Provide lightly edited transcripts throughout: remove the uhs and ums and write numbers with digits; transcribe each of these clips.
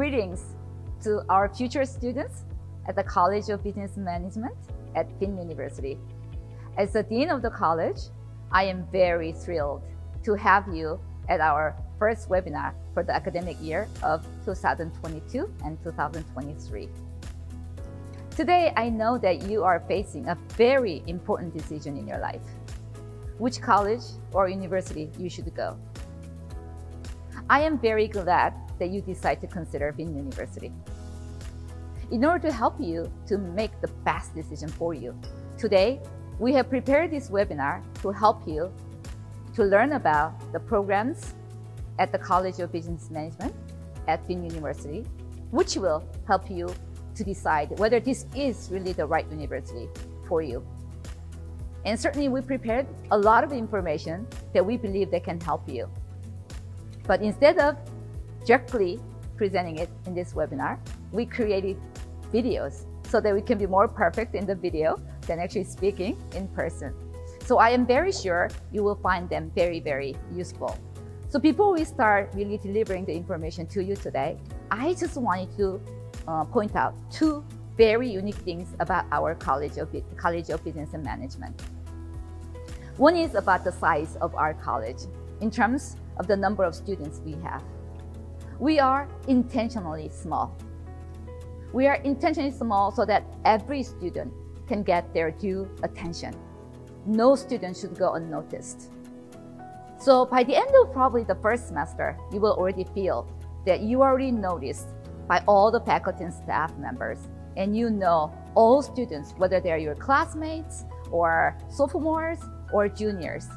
Greetings to our future students at the College of Business Management at VInUniversity. As the Dean of the college, I am very thrilled to have you at our first webinar for the academic year of 2022 and 2023. Today, I know that you are facing a very important decision in your life. Which college or university you should go. I am very glad that you decide to consider VInUniversity. In order to help you to make the best decision for you, today we have prepared this webinar to help you to learn about the programs at the College of Business Management at VInUniversity, which will help you to decide whether this is really the right university for you. And certainly we prepared a lot of information that we believe that can help you. But instead of directly presenting it in this webinar, we created videos so that we can be more perfect in the video than actually speaking in person. So I am very sure you will find them very, very useful. So before we start really delivering the information to you today, I just wanted to point out two very unique things about our College of Business and Management. One is about the size of our college in terms of the number of students we have. We are intentionally small. We are intentionally small so that every student can get their due attention. No student should go unnoticed. So by the end of probably the first semester, you will already feel that you are already noticed by all the faculty and staff members, and you know all students, whether they're your classmates or sophomores or juniors.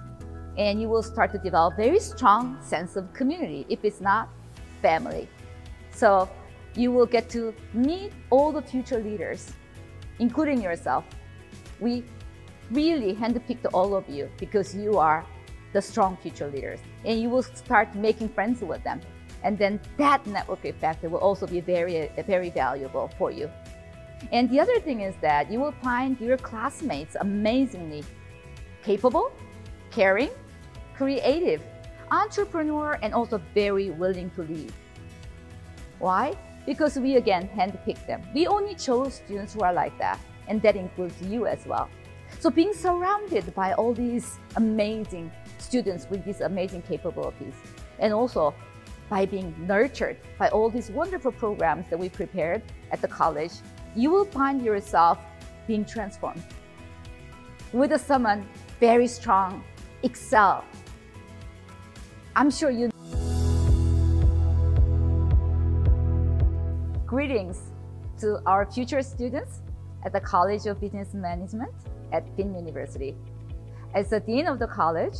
And you will start to develop a very strong sense of community, if it's not family. So you will get to meet all the future leaders, including yourself. We really handpicked all of you because you are the strong future leaders, and you will start making friends with them. And then that network effect will also be very, very valuable for you. And the other thing is that you will find your classmates amazingly capable, caring, creative, entrepreneur, and also very willing to lead. Why? Because we again handpicked them. We only chose students who are like that, and that includes you as well. So being surrounded by all these amazing students with these amazing capabilities, and also by being nurtured by all these wonderful programs that we prepared at the college, you will find yourself being transformed with someone very strong, excel. I'm sure you. Greetings to our future students at the College of Business Management at VinUniversity. As the Dean of the college,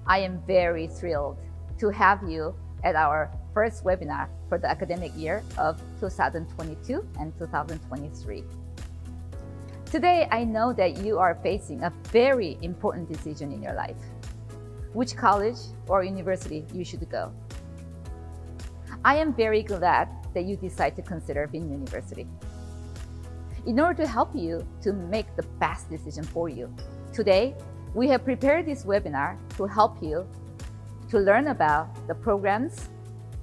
I am very thrilled to have you at our first webinar for the academic year of 2022 and 2023. Today, I know that you are facing a very important decision in your life. Which college or university you should go. I am very glad that you decide to consider VInUniversity. In order to help you to make the best decision for you, today we have prepared this webinar to help you to learn about the programs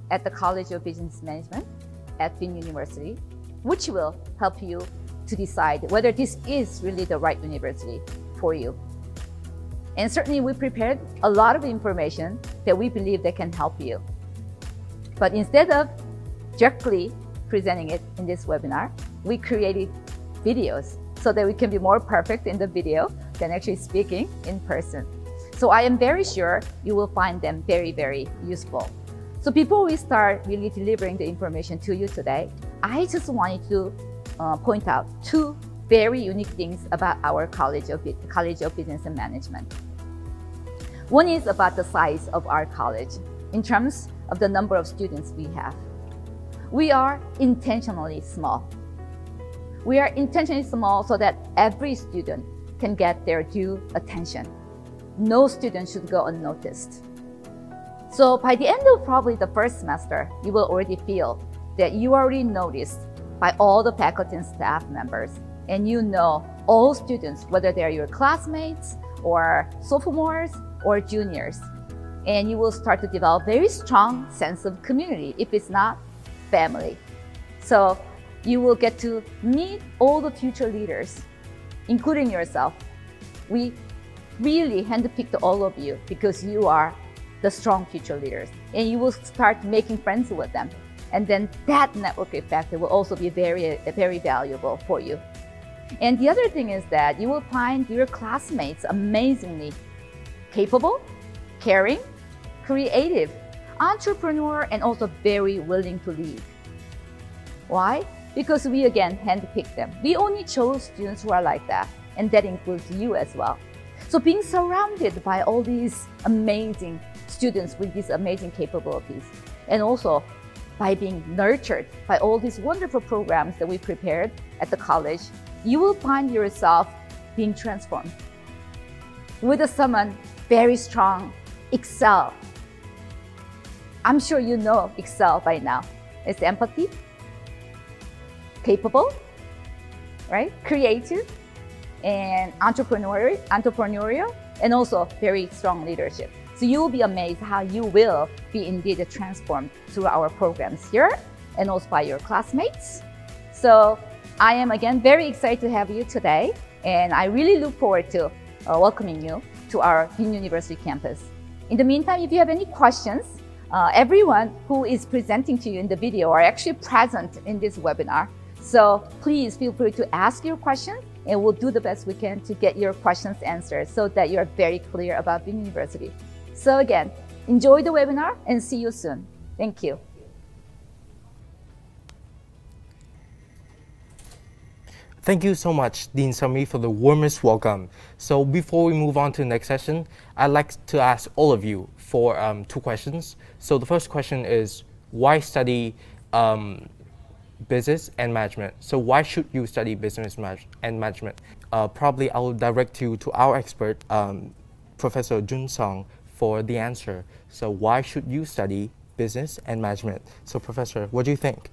at the College of Business Management at VInUniversity, which will help you to decide whether this is really the right university for you. And certainly we prepared a lot of information that we believe that can help you. But instead of directly presenting it in this webinar, we created videos so that we can be more perfect in the video than actually speaking in person. So I am very sure you will find them very, very useful. So before we start really delivering the information to you today, I just wanted to point out two very unique things about our College of Business and Management. One is about the size of our college in terms of the number of students we have. We are intentionally small. We are intentionally small so that every student can get their due attention. No student should go unnoticed. So by the end of probably the first semester, you will already feel that you are already noticed by all the faculty and staff members, and you know all students, whether they're your classmates or sophomores or juniors. And you will start to develop a very strong sense of community, if it's not family. So you will get to meet all the future leaders, including yourself. We really handpicked all of you because you are the strong future leaders, and you will start making friends with them. And then that network effect will also be very, very valuable for you. And the other thing is that you will find your classmates amazingly capable, caring, creative, entrepreneur, and also very willing to lead. Why? Because we again handpicked them. We only chose students who are like that, and that includes you as well. So being surrounded by all these amazing students with these amazing capabilities, and also by being nurtured by all these wonderful programs that we prepared at the college, you will find yourself being transformed with someone very strong, Excel. I'm sure you know Excel by now. It's empathy, capable, right? Creative, and entrepreneurial, and also very strong leadership. So you will be amazed how you will be indeed transformed through our programs here and also by your classmates. So I am again very excited to have you today, and I really look forward to welcoming you to our VinUniversity campus. In the meantime, if you have any questions, everyone who is presenting to you in the video are actually present in this webinar. So please feel free to ask your questions, and we'll do the best we can to get your questions answered so that you're very clear about VinUniversity. So again, enjoy the webinar and see you soon. Thank you. Thank you so much, Dean Sami, for the warmest welcome. So before we move on to the next session, I'd like to ask all of you for 2 questions. So the first question is, why study business and management? So why should you study business and management? Probably I will direct you to our expert, Professor Jun Song, for the answer. So why should you study business and management? So Professor, what do you think?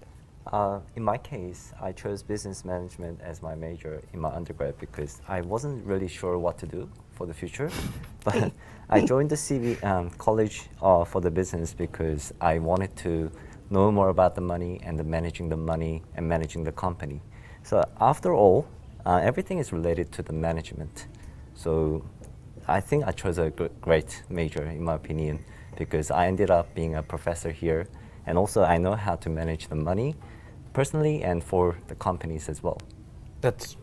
In my case, I chose business management as my major in my undergrad because I wasn't really sure what to do for the future. But I joined the college for the business because I wanted to know more about the money and managing the money and managing the company. So after all, everything is related to the management. So I think I chose a great major in my opinion because I ended up being a professor here, and also I know how to manage the money personally and for the companies as well. That's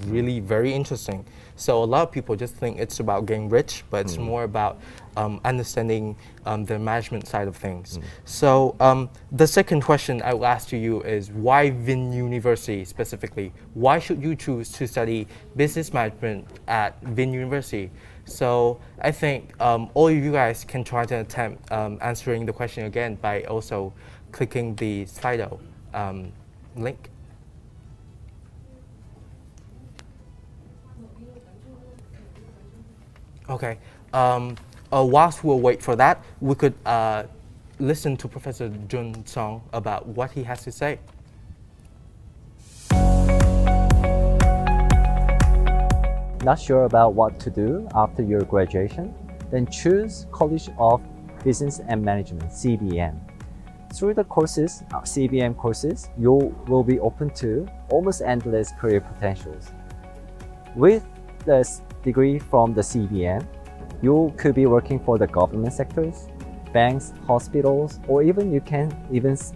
really very interesting. So a lot of people just think it's about getting rich, but it's more about understanding the management side of things. So the second question I will ask to you is, why VinUniversity specifically? Why should you choose to study business management at VinUniversity? So I think all of you guys can try to attempt answering the question again by also clicking the Slido link. Okay. Whilst we'll wait for that, we could listen to Professor Jun Song about what he has to say. Not sure about what to do after your graduation? Then choose College of Business and Management, CBM. Through the courses, CBM courses, you will be open to almost endless career potentials. With this degree from the CBM, you could be working for the government sectors, banks, hospitals, or even you can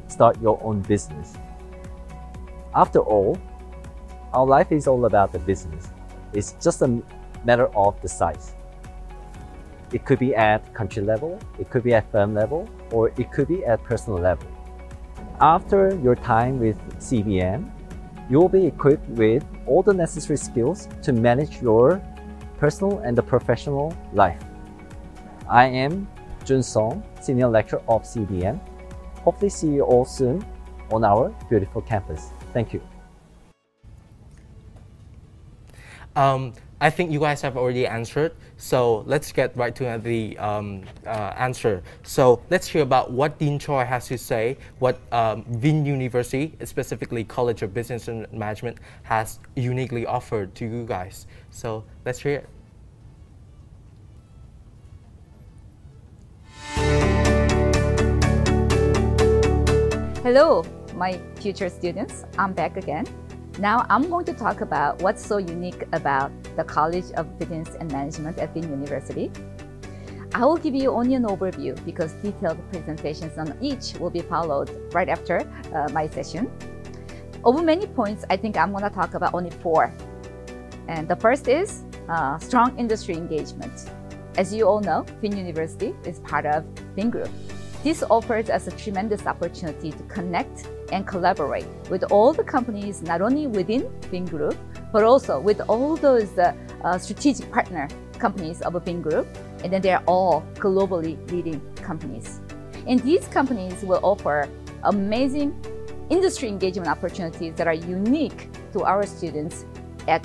start your own business. After all, our life is all about the business. It's just a matter of the size. It could be at country level, it could be at firm level, or it could be at personal level. After your time with CBM, you will be equipped with all the necessary skills to manage your personal and the professional life. I am Jun Song, Senior Lecturer of CBM. Hopefully see you all soon on our beautiful campus. Thank you. I think you guys have already answered, so let's get right to the answer. So let's hear about what Dean Choi has to say, what VinUniversity, specifically College of Business and Management, has uniquely offered to you guys. So let's hear it. Hello, my future students, I'm back again. Now I'm going to talk about what's so unique about the College of Business and Management at VinUniversity. I will give you only an overview because detailed presentations on each will be followed right after my session. Over many points, I think I'm going to talk about only 4. And the first is strong industry engagement. As you all know, VinUniversity is part of VinGroup. This offers us a tremendous opportunity to connect and collaborate with all the companies, not only within VinGroup, but also with all those strategic partner companies of a VinGroup, and then they're all globally leading companies. And these companies will offer amazing industry engagement opportunities that are unique to our students at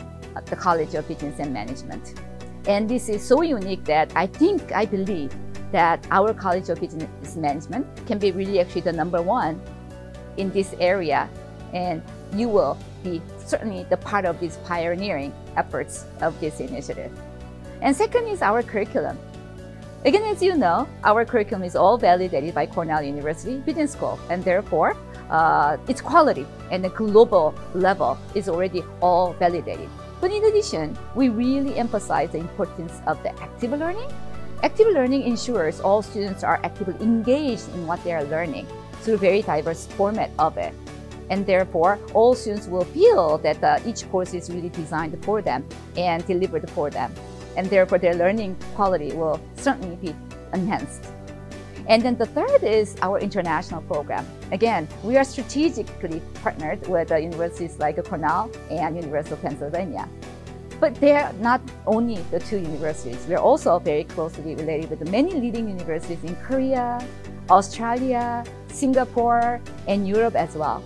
the College of Business and Management. And this is so unique that I believe that our College of Business Management can be really actually the #1 in this area, and you will be certainly the part of these pioneering efforts of this initiative. And second is our curriculum. Again, as you know, our curriculum is all validated by Cornell University Business School, and therefore its quality and the global level is already all validated. But in addition, we really emphasize the importance of the active learning. Active learning ensures all students are actively engaged in what they are learning through very diverse format of it. And therefore, all students will feel that each course is really designed for them and delivered for them. And therefore, their learning quality will certainly be enhanced. And then the third is our international program. Again, we are strategically partnered with universities like Cornell and University of Pennsylvania. But they're not only the 2 universities. We're also very closely related with many leading universities in Korea, Australia, Singapore, and Europe as well.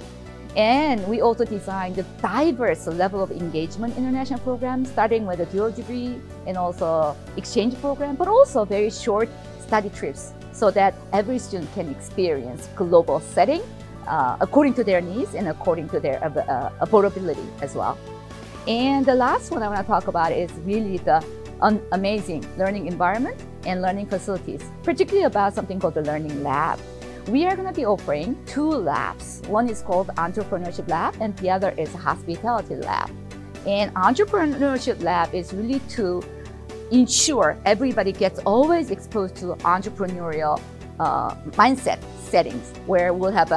And we also designed a diverse level of engagement international programs, starting with a dual degree and also exchange program, but also very short study trips so that every student can experience global setting according to their needs and according to their affordability as well. And the last one I want to talk about is really the amazing learning environment and learning facilities, particularly about something called the Learning Lab. We are going to be offering 2 labs. One is called Entrepreneurship Lab and the other is Hospitality Lab. And Entrepreneurship Lab is really to ensure everybody gets always exposed to entrepreneurial mindset settings, where we'll have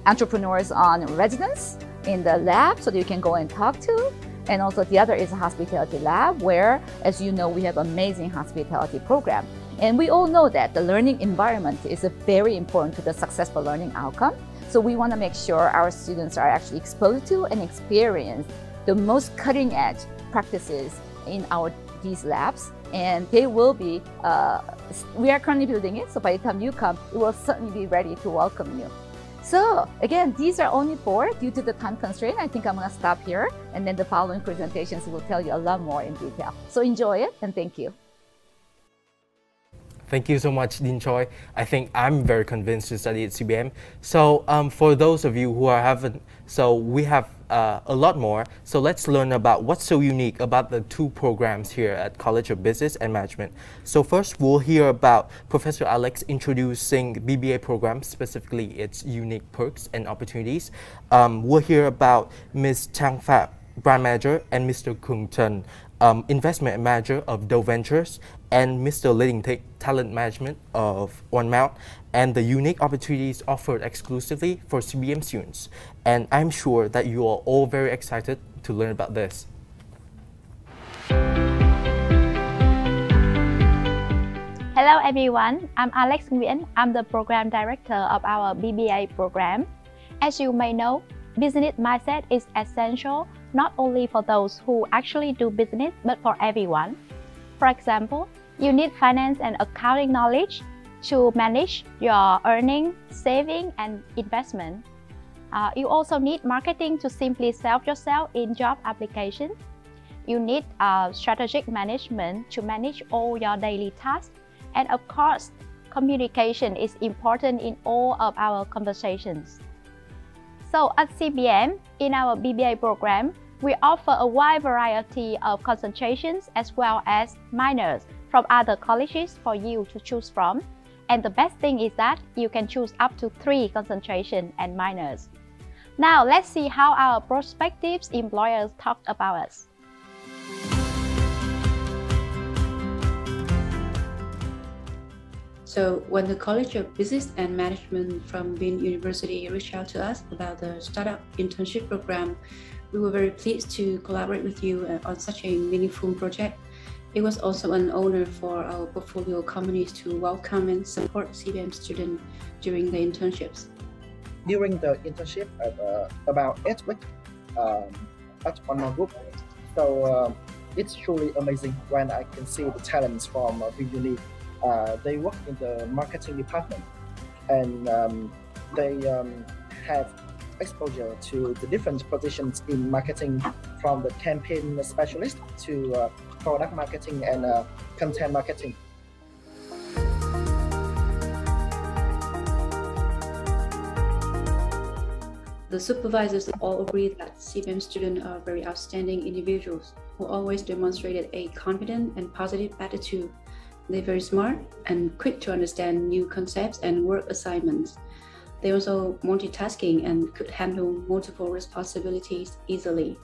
entrepreneurs on residence in the lab so that you can go and talk to. And also the other is a hospitality lab where, as you know, we have amazing hospitality program. And we all know that the learning environment is very important to the successful learning outcome. So we want to make sure our students are actually exposed to and experience the most cutting edge practices in these labs. And they will be, we are currently building it. So by the time you come, it will certainly be ready to welcome you. So again, these are only 4 due to the time constraint. I think I'm going to stop here, and then the following presentations will tell you a lot more in detail. So enjoy it, and thank you. Thank you so much, Dean Choi. I think I'm very convinced to study at CBM. So for those of you who haven't, so we have a lot more. So let's learn about what's so unique about the 2 programs here at College of Business and Management. So first, we'll hear about Professor Alex introducing BBA program, specifically its unique perks and opportunities. We'll hear about Ms. Chang Fab, Brand Manager, and Mr. Kung Chen, Investment Manager of Dow Ventures, and Mr. Leading Talent Management of OneMount, and the unique opportunities offered exclusively for CBM students. And I'm sure that you are all very excited to learn about this. Hello everyone, I'm Alex Nguyen. I'm the Program Director of our BBA program. As you may know, business mindset is essential not only for those who actually do business, but for everyone. For example, you need finance and accounting knowledge to manage your earning, saving, and investment. You also need marketing to simply sell yourself in job applications. You need strategic management to manage all your daily tasks. And of course, communication is important in all of our conversations. So at CBM, in our BBA program, we offer a wide variety of concentrations as well as minors from other colleges for you to choose from. And the best thing is that you can choose up to 3 concentration and minors. Now let's see how our prospective employers talk about us. So when the College of Business and Management from VinUniversity reached out to us about the startup internship program, we were very pleased to collaborate with you on such a meaningful project. It was also an honor for our portfolio companies to welcome and support CBM students during the internships. During the internship, about 8 weeks at our group, so it's truly amazing when I can see the talents from VinUni. They work in the marketing department, and they have exposure to the different positions in marketing, from the campaign specialist to product marketing and content marketing. The supervisors all agreed that CBM students are very outstanding individuals who always demonstrated a confident and positive attitude. They're very smart and quick to understand new concepts and work assignments. They're also multitasking and could handle multiple responsibilities easily.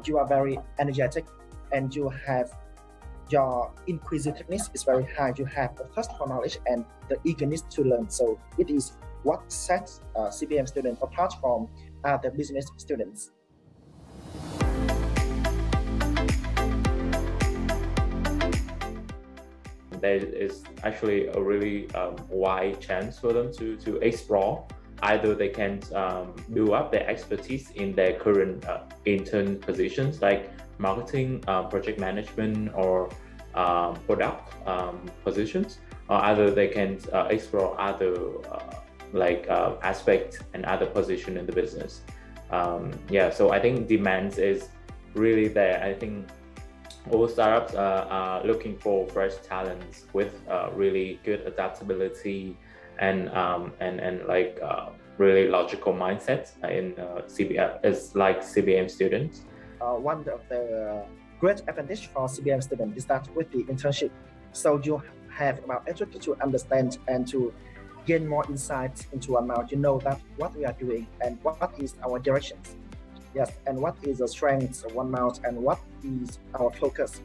You are very energetic, and you have your inquisitiveness is very high. You have the thirst for knowledge and the eagerness to learn. So it is what sets CBM students apart from other business students. There is actually a really wide chance for them to explore. Either they can build up their expertise in their current intern positions like marketing, project management, or product positions, or either they can explore other aspects and other position in the business. So I think demand is really there. I think all startups are looking for fresh talents with really good adaptability and really logical mindsets in CBM, is like CBM students. One of the great advantage for CBM students is that with the internship, so you have about ability to understand and to gain more insights into amount. You know that what we are doing and what is our directions. Yes, and what is the strengths of OneMount and what is our focus.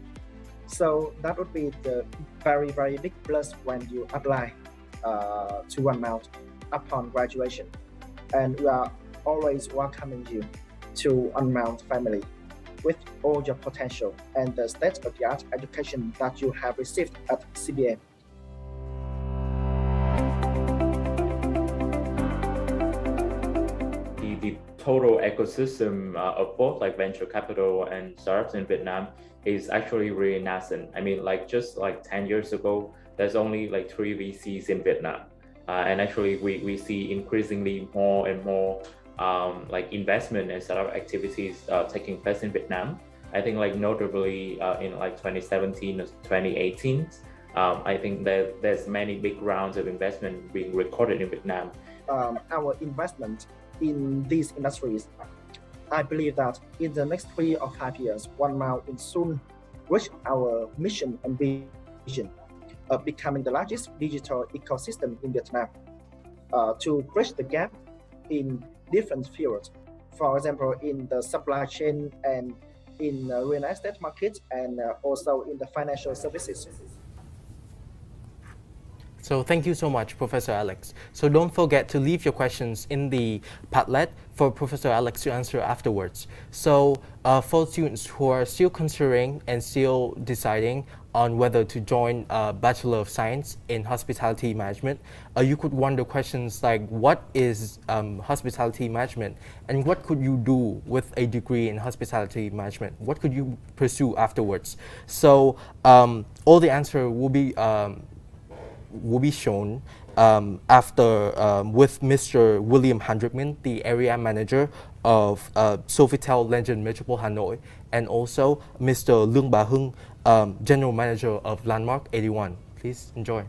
So that would be the very, very big plus when you apply to OneMount upon graduation. And we are always welcoming you to OneMount family with all your potential and the state-of-the-art education that you have received at CBM. The total ecosystem of both like venture capital and startups in Vietnam is actually really nascent. I mean, just 10 years ago, there's only 3 VCs in Vietnam. And actually we see increasingly more and more investment and startup activities taking place in Vietnam. I think notably in 2017 or 2018, I think that there's many big rounds of investment being recorded in Vietnam. Our investment in these industries, I believe that in the next 3 or 5 years, OneMount will soon reach our mission and vision of becoming the largest digital ecosystem in Vietnam, to bridge the gap in different fields. For example, in the supply chain and in real estate market, and also in the financial services. So thank you so much, Professor Alex. So don't forget to leave your questions in the Padlet for Professor Alex to answer afterwards. So for students who are still considering and still deciding on whether to join a Bachelor of Science in Hospitality Management, you could wonder questions like, what is hospitality management, and what could you do with a degree in hospitality management? What could you pursue afterwards? So all the answer will be shown after with Mr. William Handrickman, the area manager of Sofitel Legend Metropole Hanoi, and also Mr. Lương Bá Hưng, general manager of Landmark 81. Please enjoy.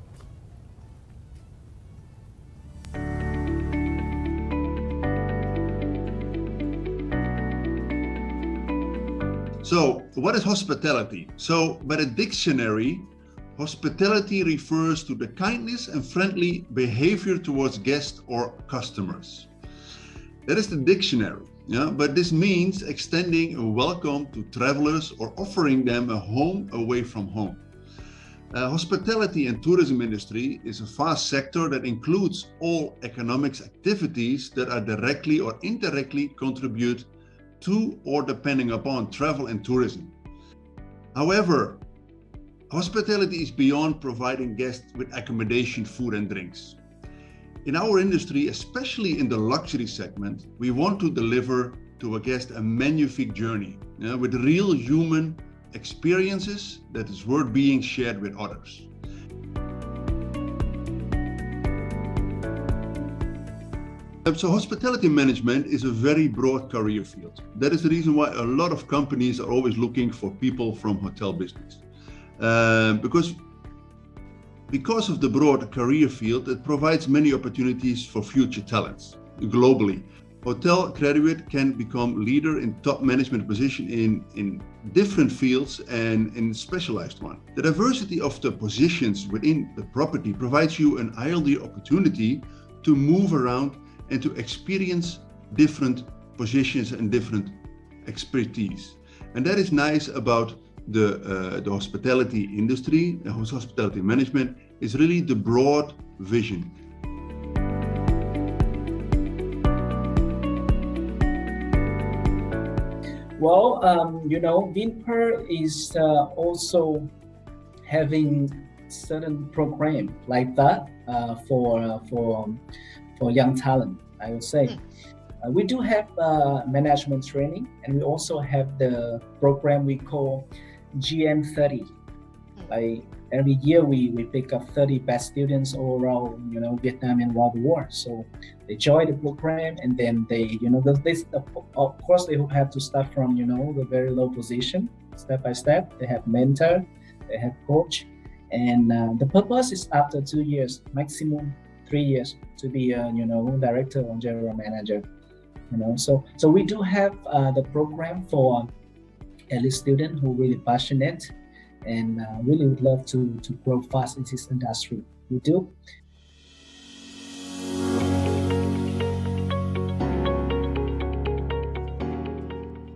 So, what is hospitality? So, by the dictionary, hospitality refers to the kindness and friendly behavior towards guests or customers. That is the dictionary. Yeah? But this means extending a welcome to travelers or offering them a home away from home. Hospitality and tourism industry is a vast sector that includes all economics activities that are directly or indirectly contribute to or depending upon travel and tourism. However, hospitality is beyond providing guests with accommodation, food and drinks. In our industry, especially in the luxury segment, we want to deliver to a guest a magnifique journey with real human experiences that is worth being shared with others. So hospitality management is a very broad career field. That is the reason why a lot of companies are always looking for people from hotel business. Because of the broad career field, it provides many opportunities for future talents globally. Hotel graduate can become leader in top management position in different fields and in specialized one. The diversity of the positions within the property provides you an ideal opportunity to move around and to experience different positions and different expertise. And that is nice about the hospitality industry, the hospitality management, is really the broad vision. Well, VinPer is also having certain program like that for young talent, I would say. We do have management training, and we also have the program we call GM30. Like every year we pick up 30 best students all around, Vietnam and around the world. So they join the program, and then they, of course they have to start from, the very low position, step by step. They have mentor, they have coach, and the purpose is after 2 years, maximum 3 years, to be a, director or general manager. So we do have the program for elite students who are really passionate and really would love to grow fast in this industry. We do.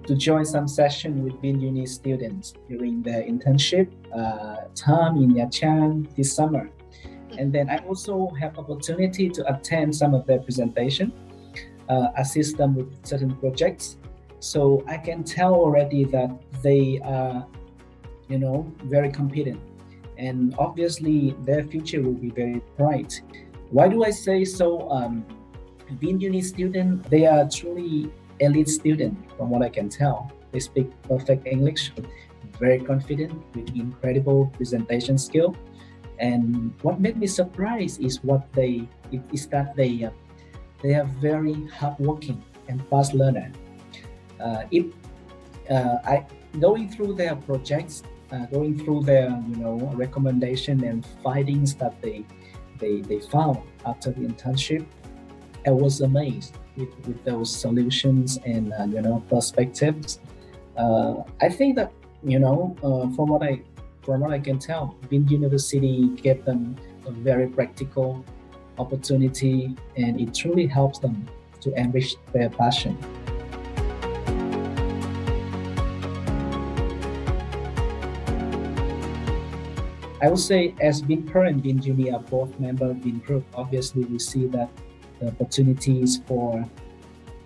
To join some session with VinUni students during their internship time in Nha Trang this summer. And then I also have opportunity to attend some of their presentation, assist them with certain projects. So I can tell already that they are, very competent, and obviously their future will be very bright. Why do I say so? VinUni students, they are truly elite students from what I can tell. They speak perfect English, very confident with incredible presentation skill. And what made me surprised is that they are very hardworking and fast learner. Going through their projects, going through their recommendation and findings that they found after the internship, I was amazed with those solutions and perspectives. I think that from what I can tell, VinUniversity gave them a very practical opportunity, and it truly helps them to enrich their passion. I would say, as VinPer and VinUni are both members of VinGroup, obviously we see that the opportunities for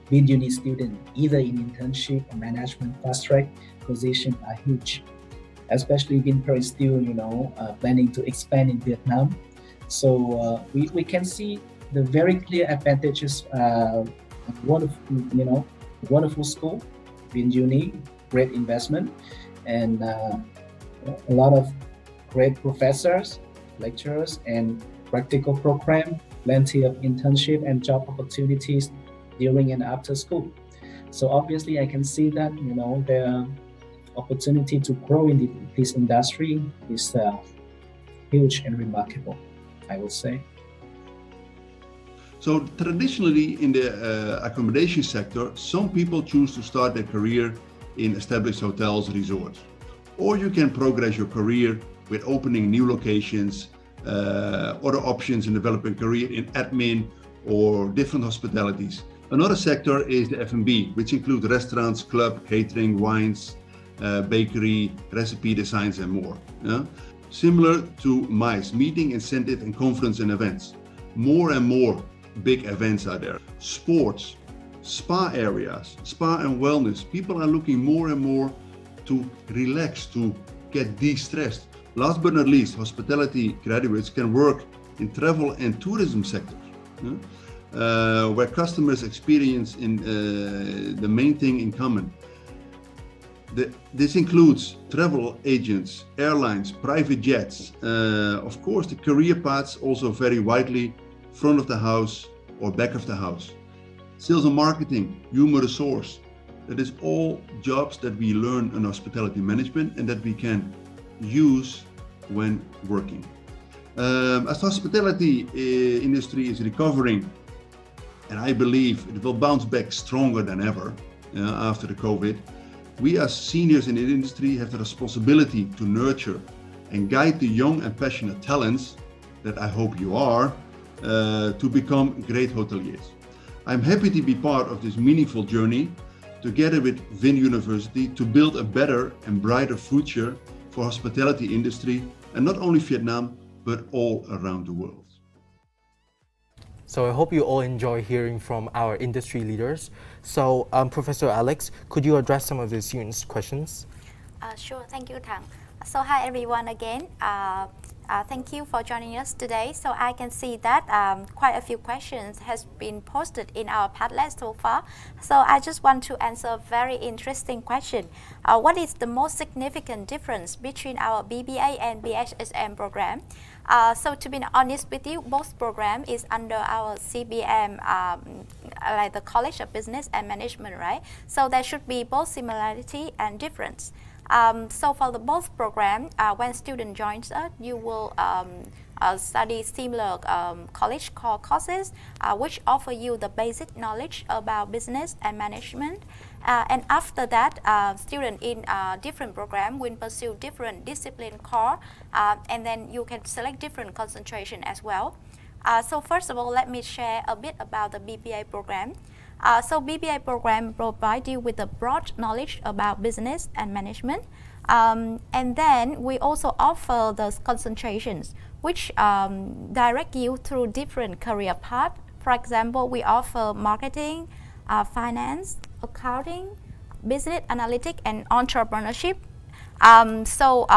VinUni students, either in internship or management fast-track position, are huge. Especially VinPer is still, planning to expand in Vietnam. So we can see the very clear advantages. Wonderful school, VinUni, great investment, and a lot of great professors, lecturers, and practical program, plenty of internship and job opportunities during and after school. So obviously I can see that, the opportunity to grow in this industry is huge and remarkable, I would say. So traditionally in the accommodation sector, some people choose to start their career in established hotels, resorts. Or you can progress your career with opening new locations, other options in developing career in admin or different hospitalities. Another sector is the F&B, which includes restaurants, club, catering, wines, bakery, recipe designs, and more. Yeah? Similar to MICE, meeting, incentive, and conference and events. More and more big events are there. Sports, spa areas, spa and wellness. People are looking more and more to relax, to get de-stressed. Last but not least, hospitality graduates can work in travel and tourism sectors, where customers experience the main thing in common. This includes travel agents, airlines, private jets. Of course, the career paths also vary widely, front of the house or back of the house. Sales and marketing, human resource. That is all jobs that we learn in hospitality management and that we can use when working. As the hospitality industry is recovering, and I believe it will bounce back stronger than ever after the COVID, we as seniors in the industry have the responsibility to nurture and guide the young and passionate talents, that I hope you are, to become great hoteliers. I'm happy to be part of this meaningful journey together with VinUniversity to build a better and brighter future for hospitality industry, and not only Vietnam, but all around the world. So I hope you all enjoy hearing from our industry leaders. So Professor Alex, could you address some of the students' questions? Sure, thank you, Thang. So hi everyone again. Thank you for joining us today. So I can see that quite a few questions has been posted in our Padlet so far. So I just want to answer a very interesting question. What is the most significant difference between our BBA and BHSM program? So to be honest with you, both programs is under our CBM, like the College of Business and Management, right? So there should be both similarity and difference. So for the both program, when student joins us, you will study similar college core courses, which offer you the basic knowledge about business and management. And after that, students in different program will pursue different discipline core, and then you can select different concentration as well. So first of all, let me share a bit about the BBA program. So BBA program provides you with a broad knowledge about business and management. And then we also offer the concentrations, which direct you through different career paths. For example, we offer marketing, finance, accounting, business analytics, and entrepreneurship. So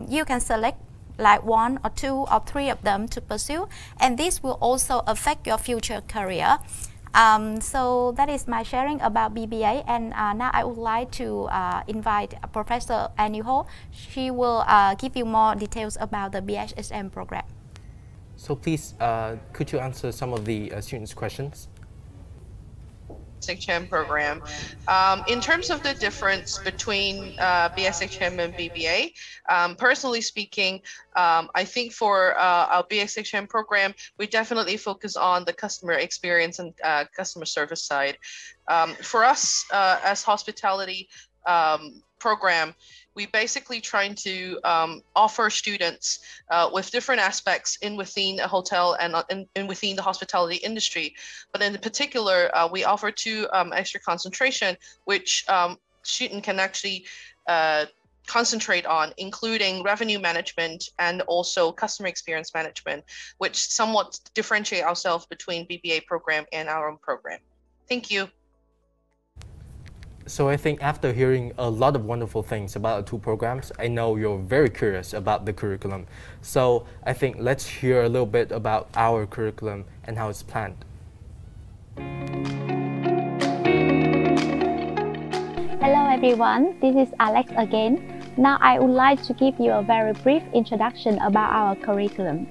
you can select like 1 or 2 or 3 of them to pursue, and this will also affect your future career. So that is my sharing about BBA, and now I would like to invite Professor Annie Ho. She will give you more details about the BHSM program. So please, could you answer some of the students' questions? BSHM program. In terms of the difference between BSHM and BBA, personally speaking, I think for our BSHM program, we definitely focus on the customer experience and customer service side. For us as hospitality program, we basically trying to offer students with different aspects within a hotel and within the hospitality industry. But in particular, we offer 2 extra concentration, which student can actually concentrate on, including revenue management and also customer experience management, which somewhat differentiate ourselves between BBA program and our own program. Thank you. So I think after hearing a lot of wonderful things about the 2 programs, I know you're very curious about the curriculum. So I think let's hear a little bit about our curriculum and how it's planned. Hello everyone, this is Alex again. Now I would like to give you a very brief introduction about our curriculum.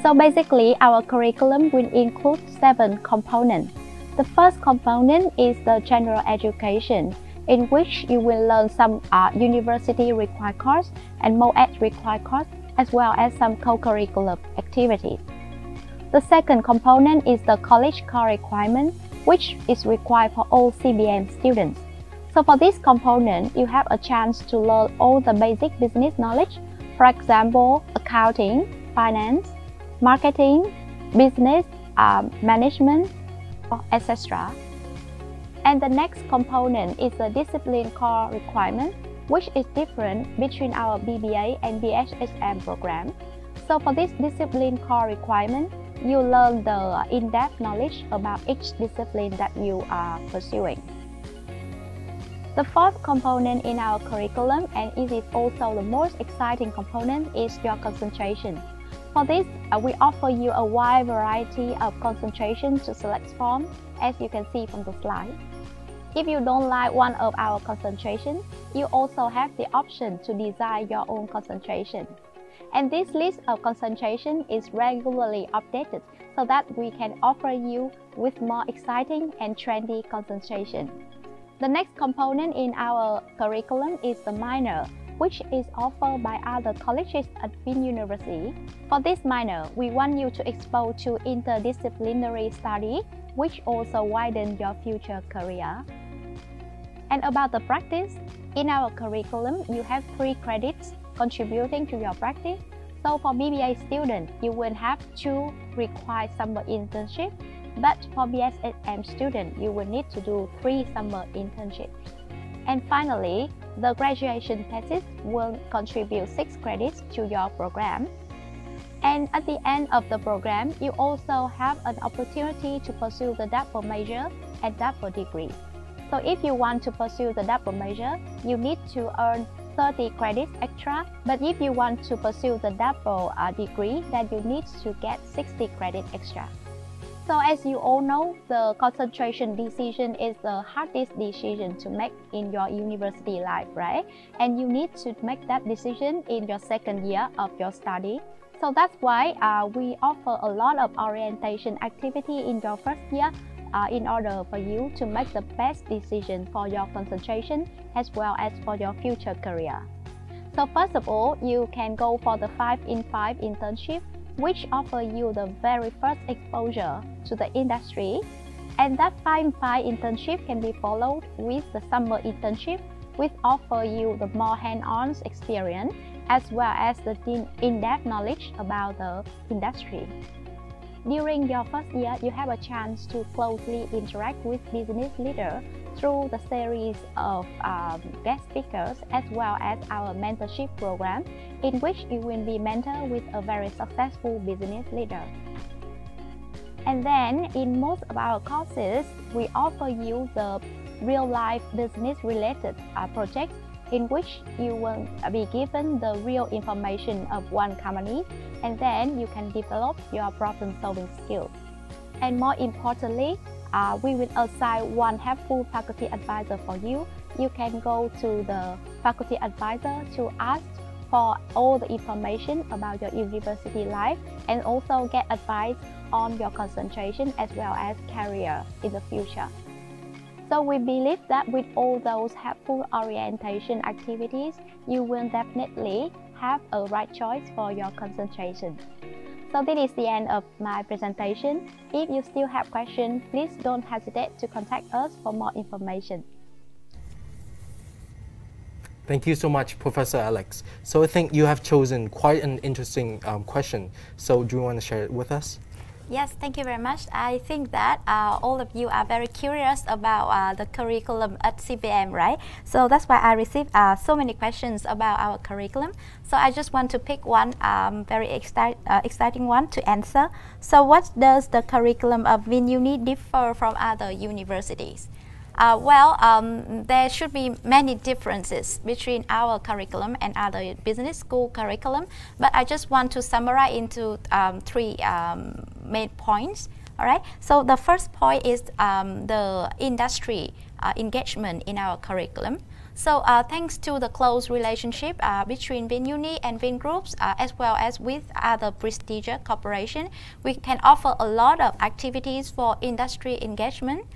So basically, our curriculum will include 7 components. The first component is the general education, in which you will learn some university required course and MOED required course, as well as some co-curricular activities. The second component is the college core requirement, which is required for all CBM students. So for this component, you have a chance to learn all the basic business knowledge, for example, accounting, finance, marketing, business, management, etc. And the next component is the discipline core requirement, which is different between our BBA and BSHM program. So for this discipline core requirement, you learn the in-depth knowledge about each discipline that you are pursuing. The fourth component in our curriculum, and it is also the most exciting component, is your concentration. For this, we offer you a wide variety of concentration to select from, as you can see from the slide. If you don't like one of our concentration, you also have the option to design your own concentration. And this list of concentration is regularly updated so that we can offer you with more exciting and trendy concentration. The next component in our curriculum is the minor, which is offered by other colleges at VinUniversity. For this minor, we want you to expose to interdisciplinary study, which also widens your future career. And about the practice, in our curriculum, you have 3 credits contributing to your practice. So for BBA students, you will have 2 required summer internships, but for BSHM students, you will need to do 3 summer internships. And finally, the graduation thesis will contribute 6 credits to your program. And at the end of the program, you also have an opportunity to pursue the double major and double degree. So if you want to pursue the double major, you need to earn 30 credits extra. But if you want to pursue the double degree, then you need to get 60 credits extra. So as you all know, the concentration decision is the hardest decision to make in your university life, right? And you need to make that decision in your second year of your study. So that's why we offer a lot of orientation activity in your first year in order for you to make the best decision for your concentration as well as for your future career. So first of all, you can go for the 5-in-5 internship, which offer you the very first exposure to the industry. And that 5-in-5 internship can be followed with the summer internship, which offer you the more hands-on experience as well as the in-depth knowledge about the industry. During your first year, you have a chance to closely interact with business leaders through the series of guest speakers as well as our mentorship program, in which you will be mentored with a very successful business leader. And then, in most of our courses, we offer you the real-life business-related projects in which you will be given the real information of one company, and then you can develop your problem-solving skills. And more importantly, we will assign one helpful faculty advisor for you. You can go to the faculty advisor to ask for all the information about your university life and also get advice on your concentration as well as career in the future. So we believe that with all those helpful orientation activities, you will definitely have a right choice for your concentration. So this is the end of my presentation. If you still have questions, please don't hesitate to contact us for more information. Thank you so much, Professor Alex. So I think you have chosen quite an interesting question. So do you want to share it with us? Yes, thank you very much. I think that all of you are very curious about the curriculum at CBM, right? So that's why I received so many questions about our curriculum. So I just want to pick one very exciting one to answer. So what does the curriculum of VinUni differ from other universities? There should be many differences between our curriculum and other business school curriculum, but I just want to summarize into 3 main points. All right. So the first point is the industry engagement in our curriculum. So thanks to the close relationship between VinUni and VinGroups, as well as with other prestigious corporations, we can offer a lot of activities for industry engagement.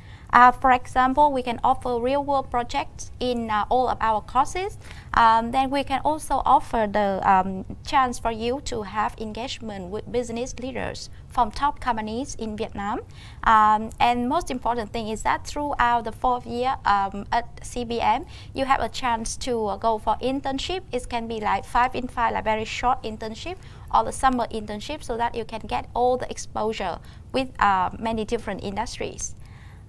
For example, we can offer real-world projects in all of our courses. Then we can also offer the chance for you to have engagement with business leaders from top companies in Vietnam. And most important thing is that throughout the 4th year at CBM, you have a chance to go for internship. It can be like 5-in-5, like very short internship, or the summer internship, so that you can get all the exposure with many different industries.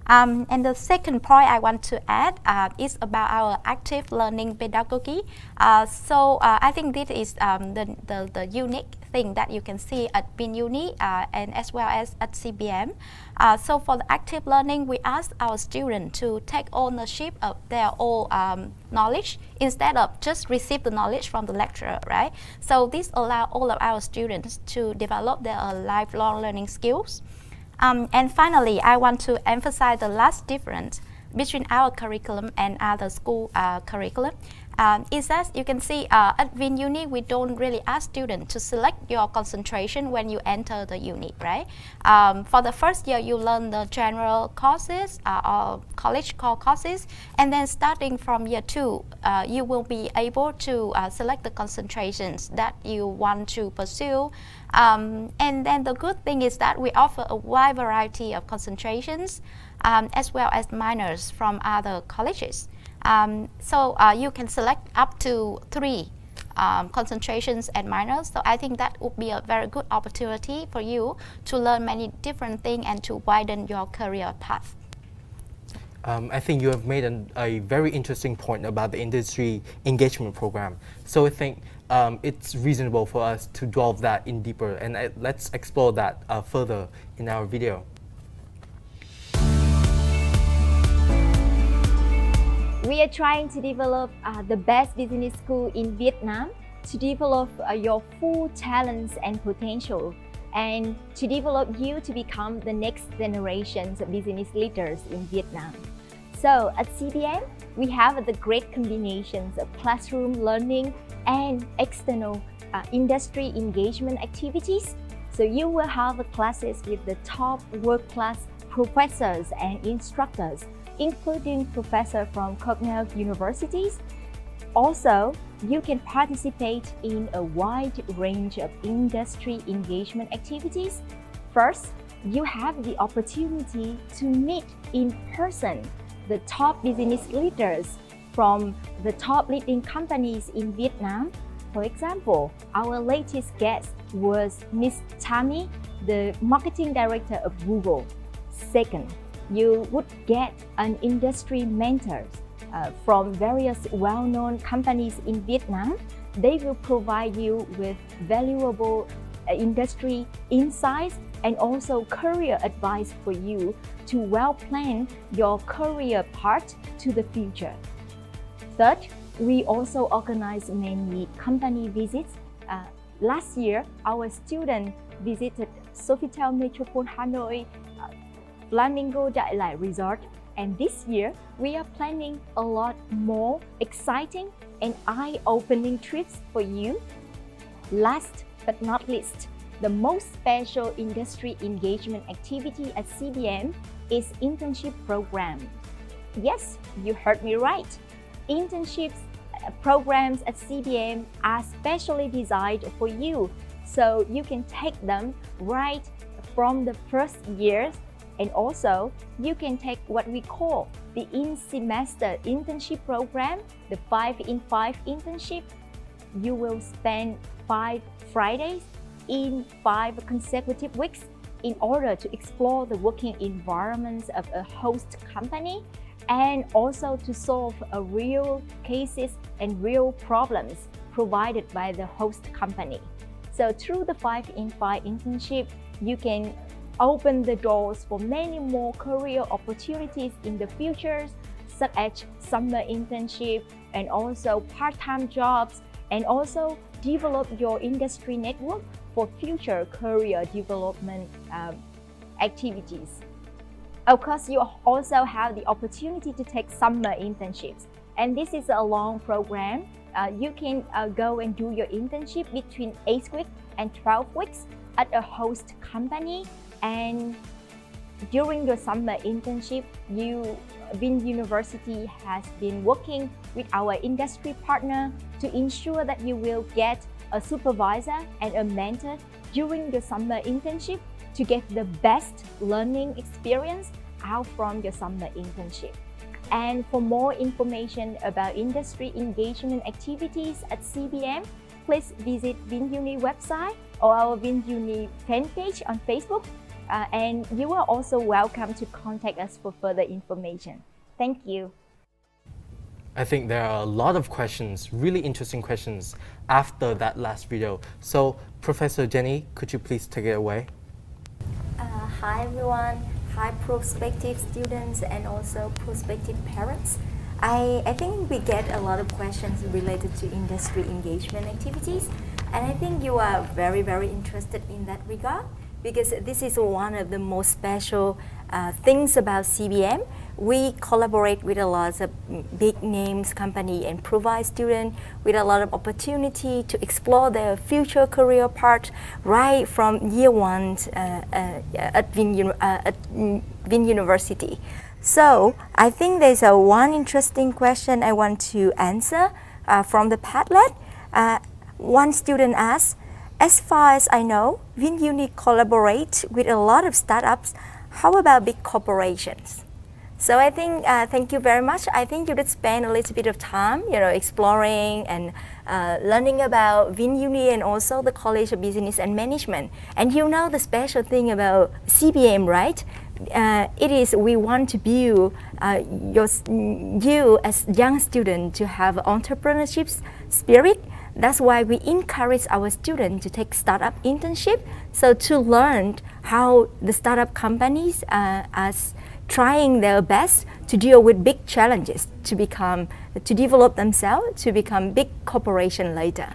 And the second point I want to add is about our active learning pedagogy. I think this is the unique thing that you can see at VinUni and as well as at CBM. So for the active learning, we ask our students to take ownership of their own knowledge instead of just receive the knowledge from the lecturer, right? So this allows all of our students to develop their lifelong learning skills. And finally, I want to emphasize the last difference between our curriculum and other school curriculum. Is that you can see at VinUni, we don't really ask students to select your concentration when you enter the unit, right? For the first year, you learn the general courses or college core courses, and then starting from year 2, you will be able to select the concentrations that you want to pursue. And then the good thing is that we offer a wide variety of concentrations as well as minors from other colleges. You can select up to 3 concentrations and minors. So I think that would be a very good opportunity for you to learn many different things and to widen your career path. I think you have made a very interesting point about the industry engagement program. So I think it's reasonable for us to delve that in deeper, and let's explore that further in our video. We are trying to develop the best business school in Vietnam to develop your full talents and potential, and to develop you to become the next generations of business leaders in Vietnam. So at CBM, we have the great combinations of classroom learning and external industry engagement activities. So you will have classes with the top world-class professors and instructors, including professors from Cornell universities. Also, you can participate in a wide range of industry engagement activities. First, you have the opportunity to meet in person the top business leaders from the top leading companies in Vietnam. For example, our latest guest was Miss Tammy, the marketing director of Google. Second, you would get an industry mentor from various well-known companies in Vietnam. They will provide you with valuable industry insights and also career advice for you to well plan your career path to the future. Third, we also organize many company visits. Last year, our students visited Sofitel Metropole Hanoi, Flamingo Đại Lai Resort, and this year we are planning a lot more exciting and eye-opening trips for you. Last but not least, the most special industry engagement activity at CBM is internship program. Yes, you heard me right. Internships programs at CBM are specially designed for you, so you can take them right from the first years. And also, you can take what we call the in-semester internship program, the 5-in-5 internship. You will spend 5 Fridays in 5 consecutive weeks in order to explore the working environments of a host company and also to solve real cases and real problems provided by the host company. So through the 5-in-5 internship, you can open the doors for many more career opportunities in the future, such as summer internship and also part-time jobs, and also develop your industry network for future career development activities. Of course, you also have the opportunity to take summer internships, and this is a long program. You can go and do your internship between 8 weeks and 12 weeks at a host company. And during your summer internship, VinUniversity has been working with our industry partner to ensure that you will get a supervisor and a mentor during the summer internship to get the best learning experience out from your summer internship. And for more information about industry engagement activities at CBM, please visit VinUni website or our VinUni fan page on Facebook. and you are also welcome to contact us for further information. Thank you. I think there are a lot of questions, really interesting questions after that last video. So Professor Jenny, could you please take it away? Hi everyone, hi prospective students and also prospective parents. I think we get a lot of questions related to industry engagement activities, and I think you are very interested in that regard, because this is one of the most special things about CBM. We collaborate with a lot of big names company and provide students with a lot of opportunity to explore their future career path right from year one at VinUniversity. So I think there's one interesting question I want to answer from the Padlet. One student asked, as far as I know, VinUni collaborates with a lot of startups. How about big corporations? So I think, thank you very much. I think you did spend a little bit of time, exploring and learning about VinUni and also the College of Business and Management. And you know the special thing about CBM, right? It is we want to build you as young student to have entrepreneurship spirit. That's why we encourage our students to take startup internship, so to learn how the startup companies are trying their best to deal with big challenges, to develop themselves, to become big corporation later.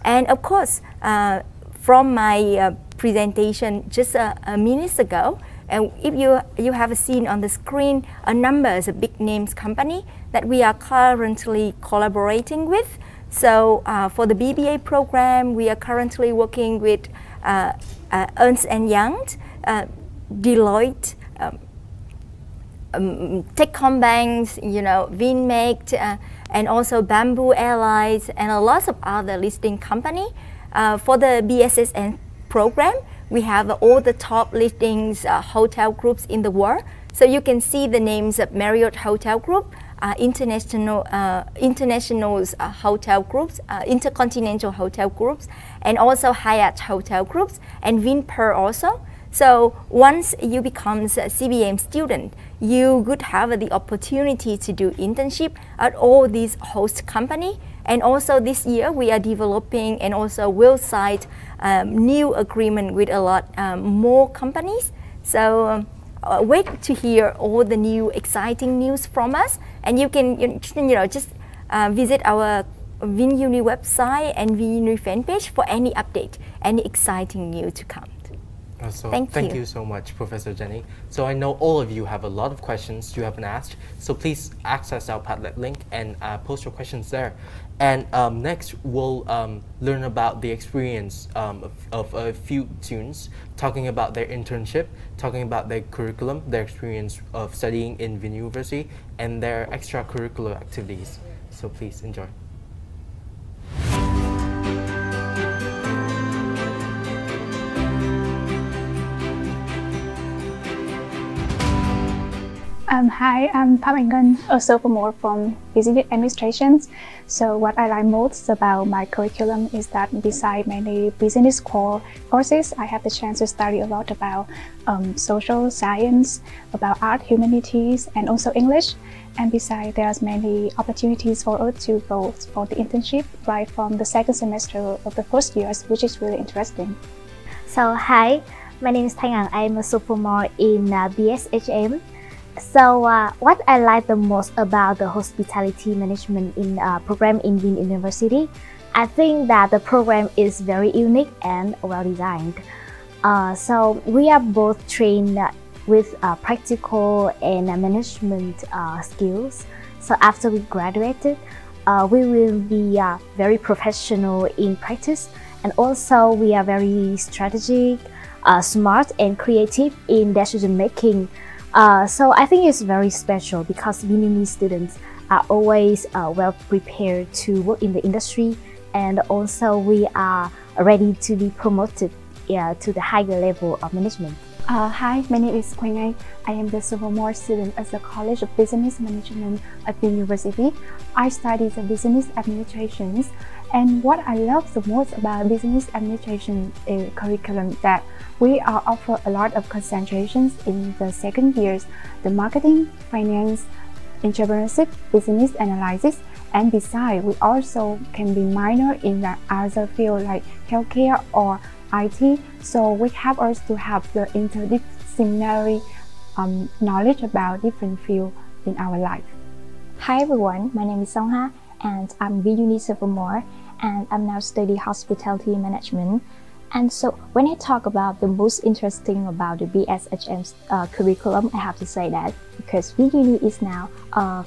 And of course, from my presentation just a minute ago, and if you have seen on the screen a number of big names company that we are currently collaborating with. So for the BBA program, we are currently working with Ernst & Young, Deloitte, Techcombank, VinMake, and also Bamboo Airlines, and a lot of other listing company. For the BSSN program, we have all the top listings hotel groups in the world. So you can see the names of Marriott Hotel Group, international hotel groups, intercontinental hotel groups, and also Hyatt hotel groups, and Vinpearl also. So once you become a CBM student, you would have the opportunity to do internship at all these host company. And also this year we are developing and also will sign new agreement with a lot more companies. So wait to hear all the new exciting news from us, and you can just visit our VinUni website and VinUni fan page for any update, any exciting news to come. So thank you so much, Professor Jenny. So I know all of you have a lot of questions you haven't asked, so please access our Padlet link and post your questions there. And next, we'll learn about the experience of a few students talking about their internship, talking about their curriculum, their experience of studying in VInUniversity, and their extracurricular activities. So please enjoy. Hi, I'm Phạm Anh Ngân, a sophomore from Business Administration. So what I like most about my curriculum is that beside many business core courses, I have the chance to study a lot about social science, about art, humanities, and also English. And besides, there's many opportunities for us to go for the internship right from the second semester of the first years, which is really interesting. So hi, my name is Thanh Ang. I'm a sophomore in BSHM. So what I like the most about the hospitality management program in VInUniversity, I think that the program is very unique and well designed. So we are both trained with practical and management skills. So after we graduated, we will be very professional in practice, and also we are very strategic, smart and creative in decision making. So I think it's very special because VinUni students are always well prepared to work in the industry, and also we are ready to be promoted to the higher level of management. Hi, my name is Quỳnh Anh. I am the sophomore student at the College of Business Management at VInUniversity. I study the business administration, And what I love the most about business administration curriculum that we are offer a lot of concentrations in the second years, the marketing, finance, entrepreneurship, business analysis, and besides, we also can be minor in the other field like healthcare or IT. So we help us to have the interdisciplinary knowledge about different fields in our life. Hi everyone, my name is Songha and I'm VInUni sophomore and I'm now studying hospitality management. And so when I talk about the most interesting about the BSHM's curriculum, I have to say that because VInUni is now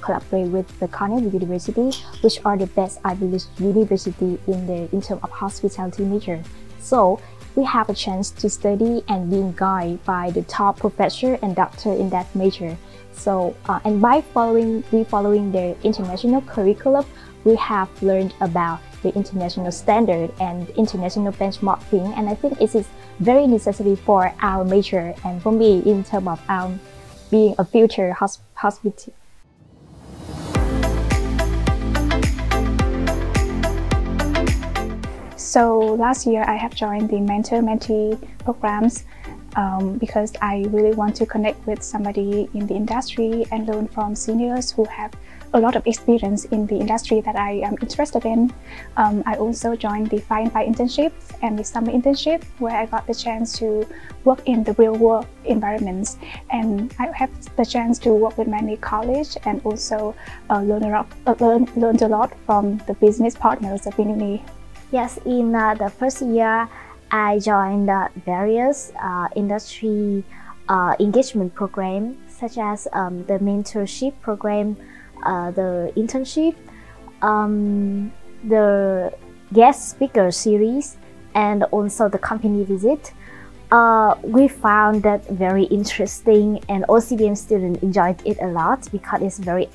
collaborate with the Cornell University, which are the best Ivy League university in terms of hospitality major. So we have a chance to study and being guided by the top professor and doctor in that major. So and by following their international curriculum, we have learned about the international standard and international benchmarking, and I think it is very necessary for our major and for me in terms of being a future hospitality. So last year I have joined the mentor-mentee programs because I really want to connect with somebody in the industry and learn from seniors who have a lot of experience in the industry that I am interested in. I also joined the Fly and Fly internship and the summer internship where I got the chance to work in the real world environments, and I have the chance to work with many colleges and also learned a lot from the business partners of VinUni. Yes, in the first year, I joined various industry engagement programs such as the mentorship program, the internship, the guest speaker series, and also the company visit. We found that very interesting, and all CBM students enjoyed it a lot because it's very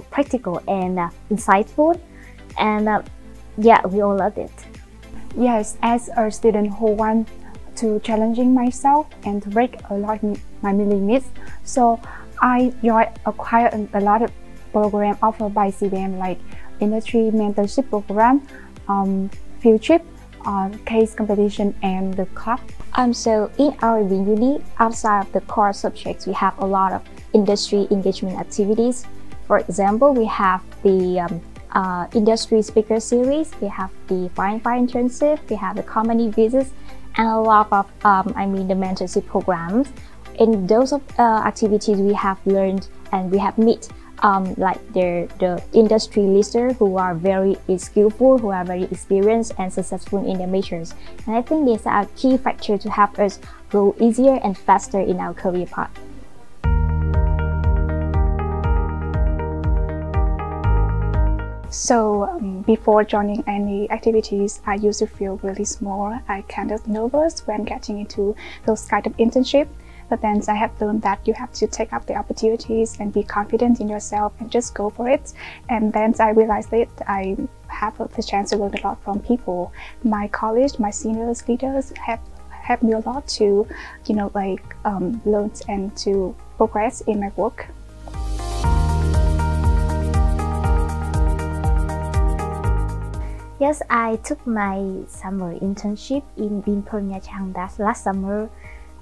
practical and insightful, and yeah, we all loved it. Yes, as a student who want to challenging myself and to break a lot of my limits, so I acquired a lot of program offered by CBM like industry mentorship program, field trip, case competition, and the club. So in our VinUni, outside of the core subjects, we have a lot of industry engagement activities. For example, we have the industry speaker series, we have the Fly and Fly internship, we have the company visits, and a lot of the mentorship programs. In those activities, we have learned and we have met like the industry leaders who are very skillful, who are very experienced and successful in their majors. And I think these are key factors to help us grow easier and faster in our career path. So before joining any activities, I used to feel really small. I kind of nervous when getting into those kind of internship. But then I have learned that you have to take up the opportunities and be confident in yourself and just go for it. And then I realized that I have the chance to learn a lot from people. My college, my seniors, leaders have helped me a lot to, learn and to progress in my work. Yes, I took my summer internship in VinUniversity last summer.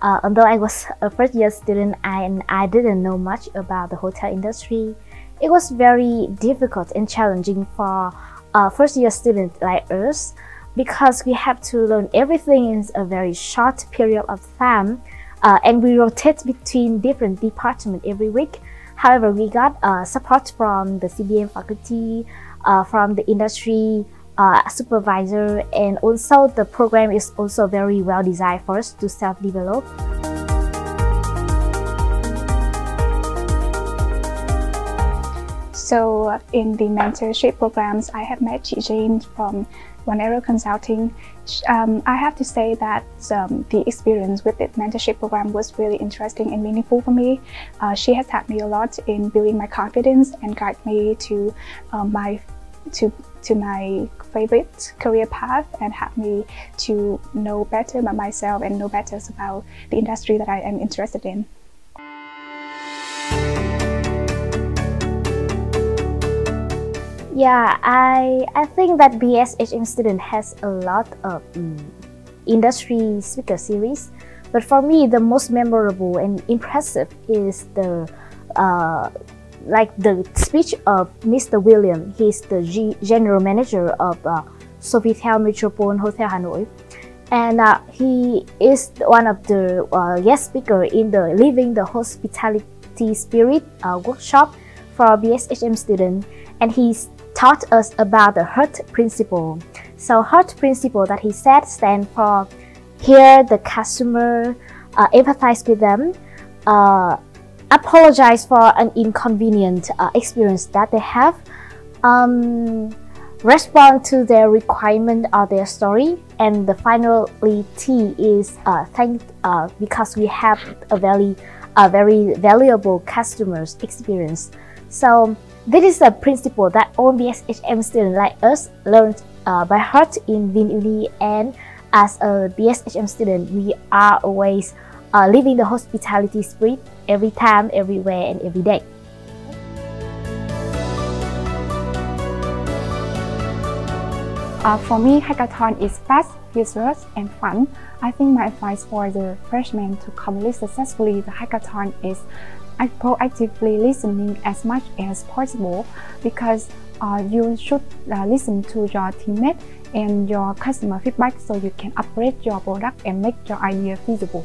Although I was a first-year student and I didn't know much about the hotel industry, it was very difficult and challenging for a first-year student like us because we have to learn everything in a very short period of time, and we rotate between different departments every week. However, we got support from the CBM faculty, from the industry supervisor, and also the program is also very well designed for us to self-develop. So in the mentorship programs, I have met Jane from One Arrow Consulting. I have to say that the experience with the mentorship program was really interesting and meaningful for me. She has helped me a lot in building my confidence and guide me to my favorite career path and help me to know better about myself and know better about the industry that I am interested in. Yeah, I think that BSHM student has a lot of industry speaker series, but for me the most memorable and impressive is the speech of Mr. William. He's the general manager of Sofitel Metropole Hotel Hanoi, and he is one of the guest speaker in the Living the Hospitality Spirit workshop for BSHM student, and he's taught us about the HEART principle. So HEART principle that he said stand for hear the customer, empathize with them, apologize for an inconvenient experience that they have, respond to their requirement or their story, and the finally T is thank because we have a very valuable customers experience. So this is a principle that all BSHM students like us learned by heart in VinUni, and as a BSHM student, we are always living the hospitality spirit every time, everywhere, and every day. For me, hackathon is fast, useless, and fun. I think my advice for the freshmen to complete successfully the hackathon is proactively listening as much as possible, because you should listen to your teammate and your customer feedback so you can upgrade your product and make your idea feasible.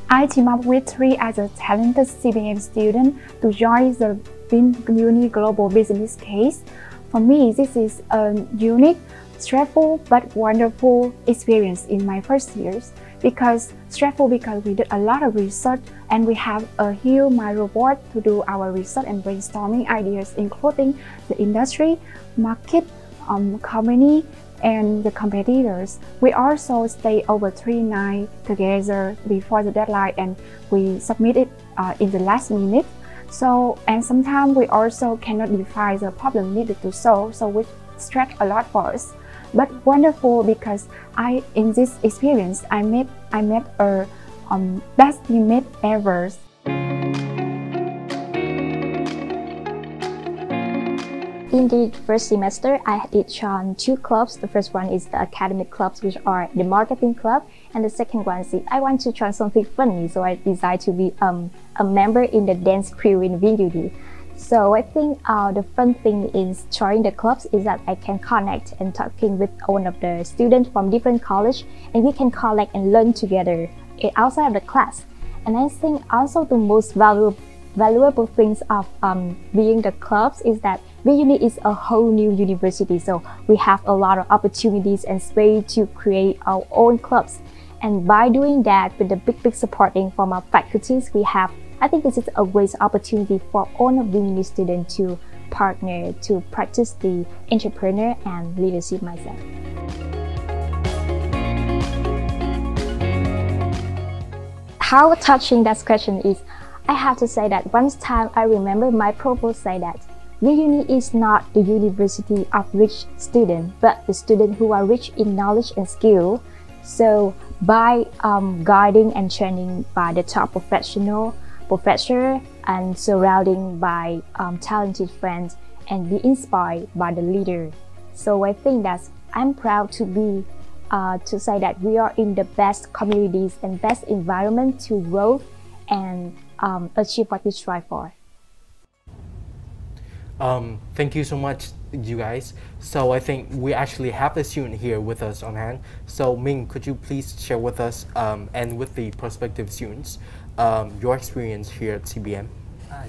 I team up with 3 other talented CBM students to join the VinUni Global Business Case. For me, this is a unique, stressful but wonderful experience in my first years. Stressful because we did a lot of research and we have a huge board to do our research and brainstorming ideas, including the industry, market, company, and the competitors. We also stay over 3 nights together before the deadline, and we submit it in the last minute. And sometimes we also cannot define the problem needed to solve, so which stretch a lot for us. But wonderful because in this experience I met a best teammate ever. In the first semester, I did join 2 clubs. The first one is the academic clubs, which are the marketing club, and the second one is I want to try something funny, so I decided to be a member in the dance crew in VinUni. So I think the fun thing is joining the clubs is that I can connect and talking with one of the students from different college, and we can collect and learn together outside of the class. And I think also the most valuable things of being the clubs is that VinUni is a whole new university, so we have a lot of opportunities and space to create our own clubs. And by doing that, with the big supporting from our faculties we have, I think this is a great opportunity for all of VinUni students to partner to practice the entrepreneur and leadership mindset. How touching that question is, I have to say that one time I remember my provost say that VinUni is not the university of rich students, but the students who are rich in knowledge and skill. So by guiding and training by the top professor and surrounding by talented friends and be inspired by the leader. So I think that I'm proud to be to say that we are in the best communities and best environment to grow and achieve what we strive for. Thank you so much, you guys. So I think we actually have a student here with us on hand. So Ming, could you please share with us and with the prospective students your experience here at CBM?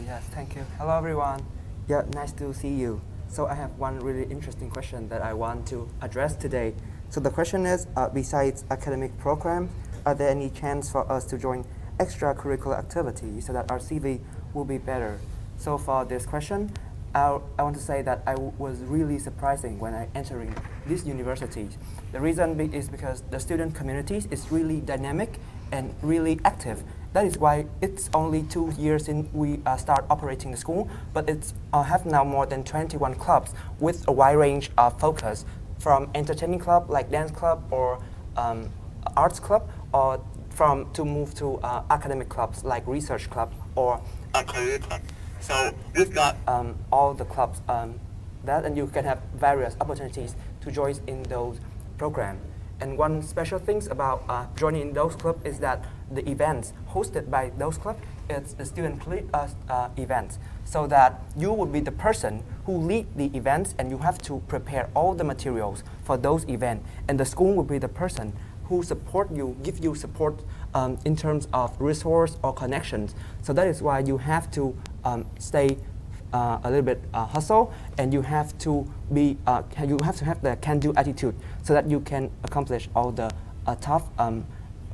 Yes, thank you. Hello everyone. Yeah, nice to see you. So I have one really interesting question that I want to address today. So the question is, besides academic programs, are there any chance for us to join extracurricular activities so that our CV will be better? So for this question, I want to say that I was really surprising when I entering this university. The reason is because the student communities is really dynamic and really active. That is why it's only 2 years since we start operating the school, but it's have now more than 21 clubs with a wide range of focus, from entertaining club like dance club or arts club, or to move to academic clubs like research club or a career club. So we've got all the clubs and you can have various opportunities to join in those programs. And one special thing about joining in those clubs is that the events hosted by those clubs is the student events, so that you will be the person who lead the events and you have to prepare all the materials for those events. And the school will be the person who support you, give you support in terms of resource or connections. So that is why you have to stay a little bit hustle, and you have to be you have to have the can-do attitude so that you can accomplish all the tough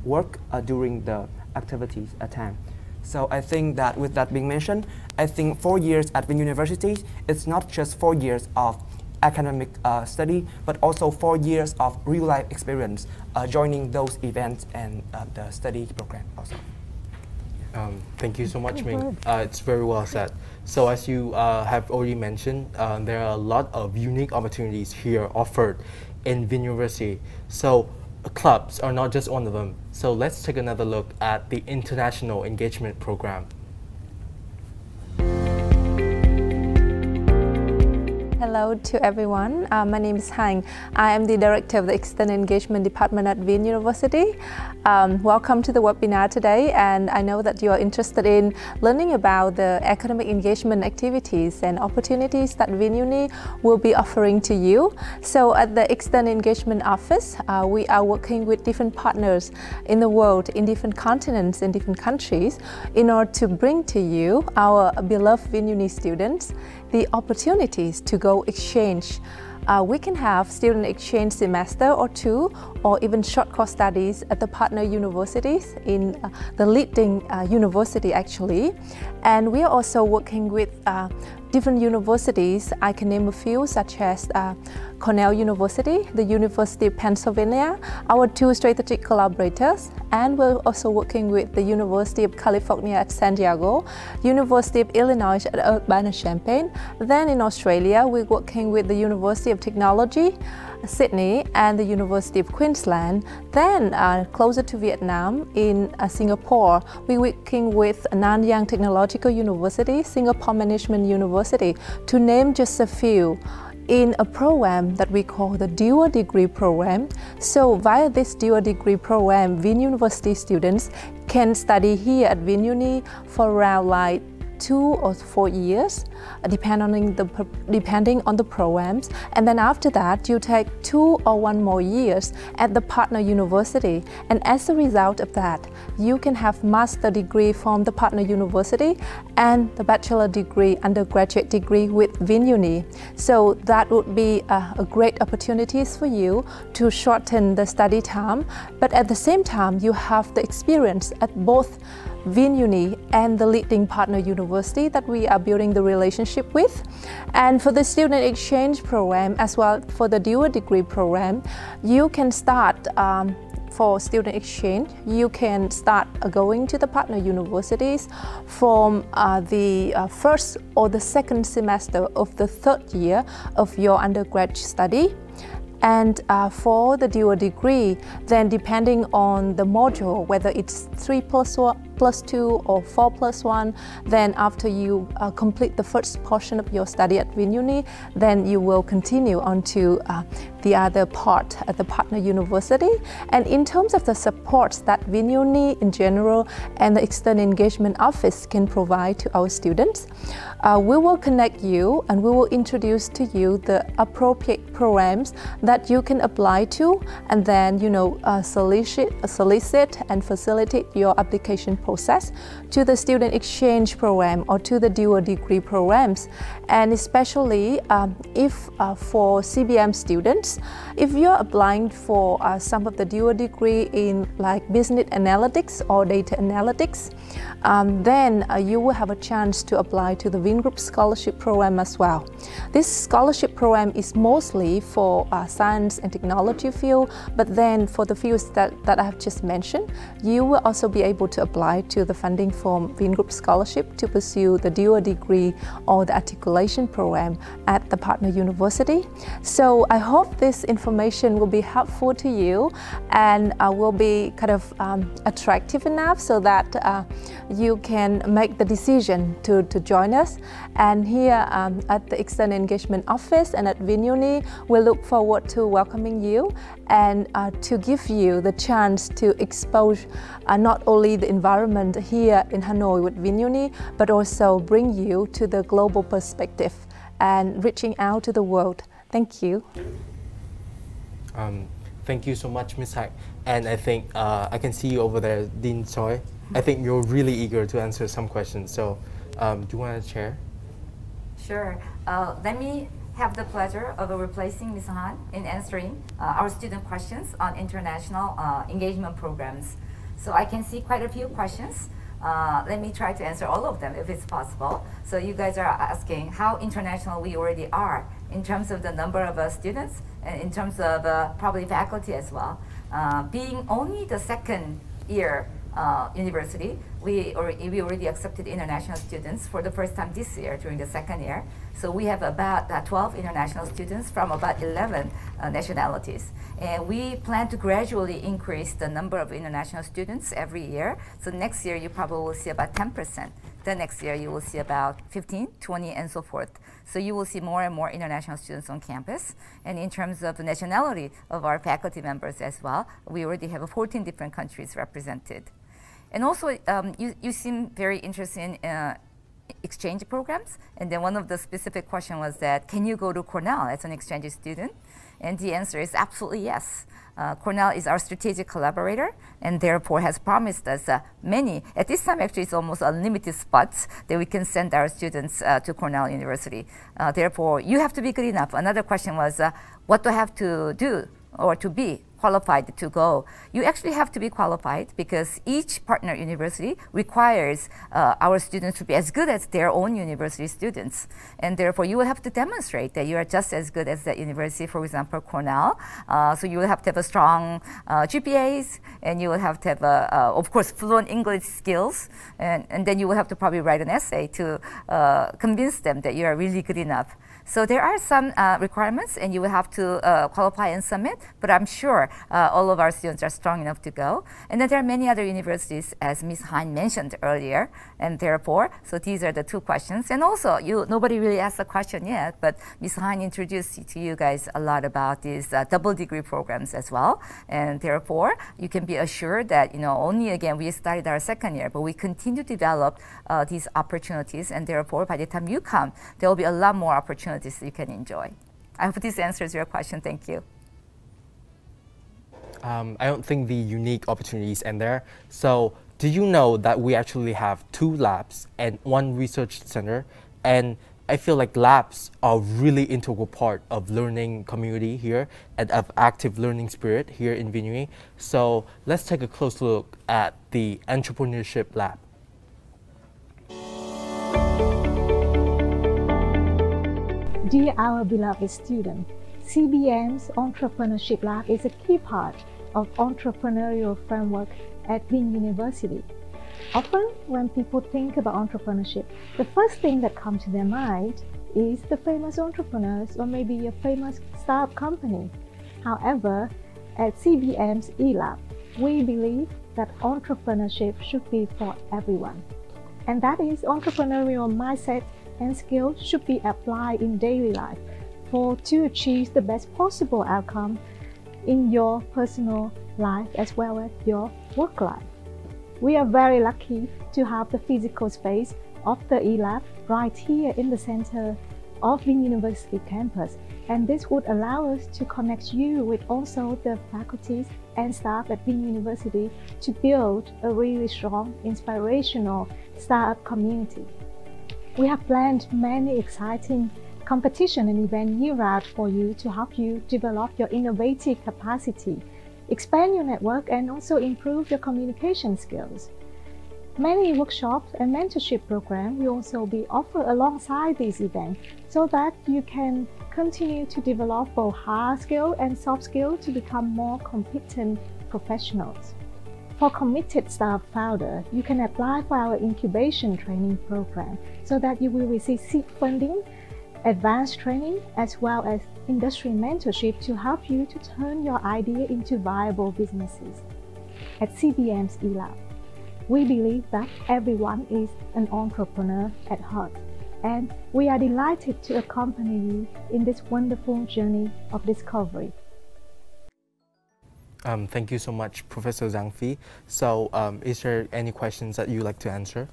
work during the activities at time. So I think that with that being mentioned, I think 4 years at VinUniversity, it's not just 4 years of academic study, but also 4 years of real-life experience joining those events and the study program also. Thank you so much, Ming. It's very well said. So as you have already mentioned, there are a lot of unique opportunities here offered in VinUniversity. So clubs are not just one of them. So let's take another look at the International Engagement Program. Hello to everyone. My name is Hang. I am the Director of the External Engagement Department at VinUniversity. Welcome to the webinar today, and I know that you are interested in learning about the academic engagement activities and opportunities that VinUni will be offering to you. So at the External Engagement Office, we are working with different partners in the world, in different continents, in different countries, in order to bring to you, our beloved VinUni students, the opportunities to go exchange. We can have student exchange semester or 2, or even short course studies at the partner universities in the leading university actually. And we are also working with different universities. I can name a few, such as Cornell University, the University of Pennsylvania, our 2 strategic collaborators, and we're also working with the University of California at San Diego, University of Illinois at Urbana-Champaign. Then in Australia, we're working with the University of Technology, Sydney, and the University of Queensland. Then closer to Vietnam, in Singapore, we're working with Nanyang Technological University, Singapore Management University, to name just a few, in a program that we call the dual degree program. So via this dual degree program, VinUniversity students can study here at VinUni for around like 2 or 4 years, depending on the programs. And then after that, you take 2 or 1 more years at the partner university. And as a result of that, you can have master degree from the partner university and the bachelor degree, undergraduate degree with VinUni. So that would be a great opportunity for you to shorten the study time. But at the same time, you have the experience at both VinUni and the leading partner university that we are building the relationship with. And for the student exchange program, as well for the dual degree program, you can start for student exchange, you can start going to the partner universities from the first or the second semester of the 3rd year of your undergraduate study. And for the dual degree, then depending on the module, whether it's 3+2 or 4+1, then after you complete the first portion of your study at VinUni, then you will continue on to the other part at the partner university. And in terms of the supports that VinUni in general and the External Engagement Office can provide to our students, we will connect you and we will introduce to you the appropriate programs that you can apply to, and then solicit and facilitate your application process to the student exchange program or to the dual degree programs. And especially if for CBM students, if you're applying for some of the dual degree in like business analytics or data analytics, then you will have a chance to apply to the VinGroup Scholarship Program as well. This scholarship program is mostly for science and technology field, but then for the fields that I have just mentioned, you will also be able to apply to the funding from VinGroup Scholarship to pursue the dual degree or the articulation program at the partner university. So I hope this information will be helpful to you and will be kind of attractive enough so that you can make the decision to join us. And here at the External Engagement Office and at VinUni, we look forward to welcoming you and to give you the chance to expose not only the environment here in Hanoi with VinUni, but also bring you to the global perspective and reaching out to the world. Thank you. Thank you so much, Ms. Hack. And I think I can see you over there, Dean Choi. I think you're really eager to answer some questions. So do you want to share? Sure. Let me have the pleasure of replacing Ms. Han in answering our student questions on international engagement programs. So I can see quite a few questions. Let me try to answer all of them if it's possible. So you guys are asking how international we already are in terms of the number of students and in terms of probably faculty as well. Being only the second year university, we already accepted international students for the first time this year during the second year. So we have about 12 international students from about 11 nationalities. And we plan to gradually increase the number of international students every year. So next year you probably will see about 10%. The next year you will see about 15, 20, and so forth. So you will see more and more international students on campus. And in terms of the nationality of our faculty members as well, we already have 14 different countries represented. And also, you seem very interested in exchange programs. And then one of the specific questions was that, can you go to Cornell as an exchange student? And the answer is absolutely yes. Cornell is our strategic collaborator and therefore has promised us many, at this time actually it's almost unlimited spots that we can send our students to Cornell University. Therefore, you have to be good enough. Another question was, what do I have to do or to be qualified to go? You actually have to be qualified because each partner university requires our students to be as good as their own university students. And therefore, you will have to demonstrate that you are just as good as that university, for example, Cornell. So you will have to have a strong GPAs, and you will have to have, of course, fluent English skills. And then you will have to probably write an essay to convince them that you are really good enough. So there are some requirements, and you will have to qualify and submit, but I'm sure all of our students are strong enough to go. And then there are many other universities, as Ms. Hein mentioned earlier, and therefore, so these are the two questions. And also, nobody really asked a question yet, but Ms. Hein introduced to you guys a lot about these double degree programs as well. And therefore, you can be assured that, only again, we started our second year, but we continue to develop these opportunities, and therefore, by the time you come, there will be a lot more opportunities you can enjoy. I hope this answers your question. Thank you. I don't think the unique opportunities end there. So did you know that we actually have 2 labs and 1 research center? And I feel like labs are really integral part of learning community here and of active learning spirit here in VinUni. So let's take a close look at the Entrepreneurship Lab. Dear our beloved student, CBM's Entrepreneurship Lab is a key part of entrepreneurial framework at VinUniversity. Often, when people think about entrepreneurship, the first thing that comes to their mind is the famous entrepreneurs or maybe a famous startup company. However, at CBM's eLab, we believe that entrepreneurship should be for everyone. And that is entrepreneurial mindset and skills should be applied in daily life to achieve the best possible outcome in your personal life as well as your work life. We are very lucky to have the physical space of the eLab right here in the center of VinUniversity campus, and this would allow us to connect you with also the faculties and staff at VinUniversity to build a really strong, inspirational startup community. We have planned many exciting competition and event year-round for you to help you develop your innovative capacity, expand your network, and also improve your communication skills. Many workshops and mentorship programs will also be offered alongside these events so that you can continue to develop both hard skills and soft skills to become more competent professionals. For committed staff founder, you can apply for our incubation training program so that you will receive seed funding, advanced training, as well as industry mentorship to help you to turn your idea into viable businesses. At CBM's eLab, we believe that everyone is an entrepreneur at heart, and we are delighted to accompany you in this wonderful journey of discovery. Thank you so much, Professor Zhang Fi. So, is there any questions that you'd like to answer?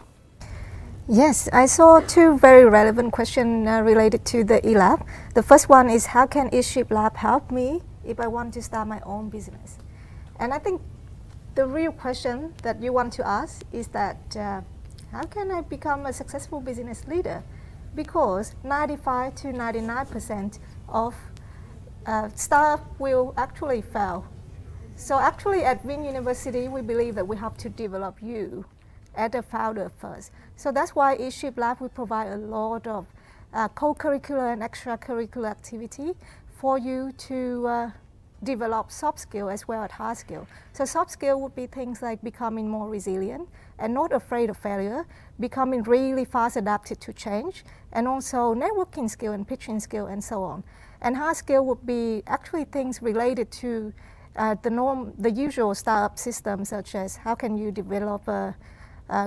Yes, I saw two very relevant questions related to the eLab. The first one is, how can eShip Lab help me if I want to start my own business? And I think the real question that you want to ask is that, how can I become a successful business leader? Because 95 to 99% of startups will actually fail. So actually at VinUniversity, we believe that we have to develop you as a founder first. So that's why eShip Lab will provide a lot of co-curricular and extracurricular activity for you to develop soft skill as well as hard skill. So soft skill would be things like becoming more resilient and not afraid of failure, becoming really fast adapted to change, and also networking skill and pitching skill and so on. And hard skill would be actually things related to the usual startup systems, such as how can you develop a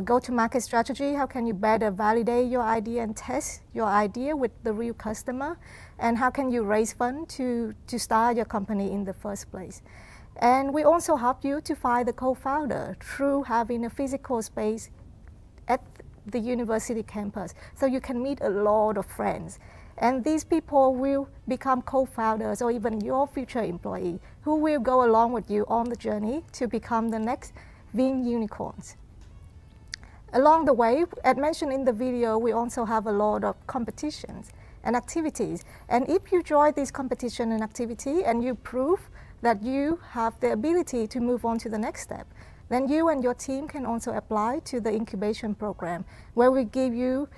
go-to-market strategy, how can you better validate your idea and test your idea with the real customer, and how can you raise funds to start your company in the first place. And we also help you to find the co-founder through having a physical space at the university campus, so you can meet a lot of friends. And these people will become co-founders or even your future employee who will go along with you on the journey to become the next Vin unicorns. Along the way, as mentioned in the video, we also have a lot of competitions and activities. And if you join this competition and activity and you prove that you have the ability to move on to the next step, then you and your team can also apply to the incubation program, where we give you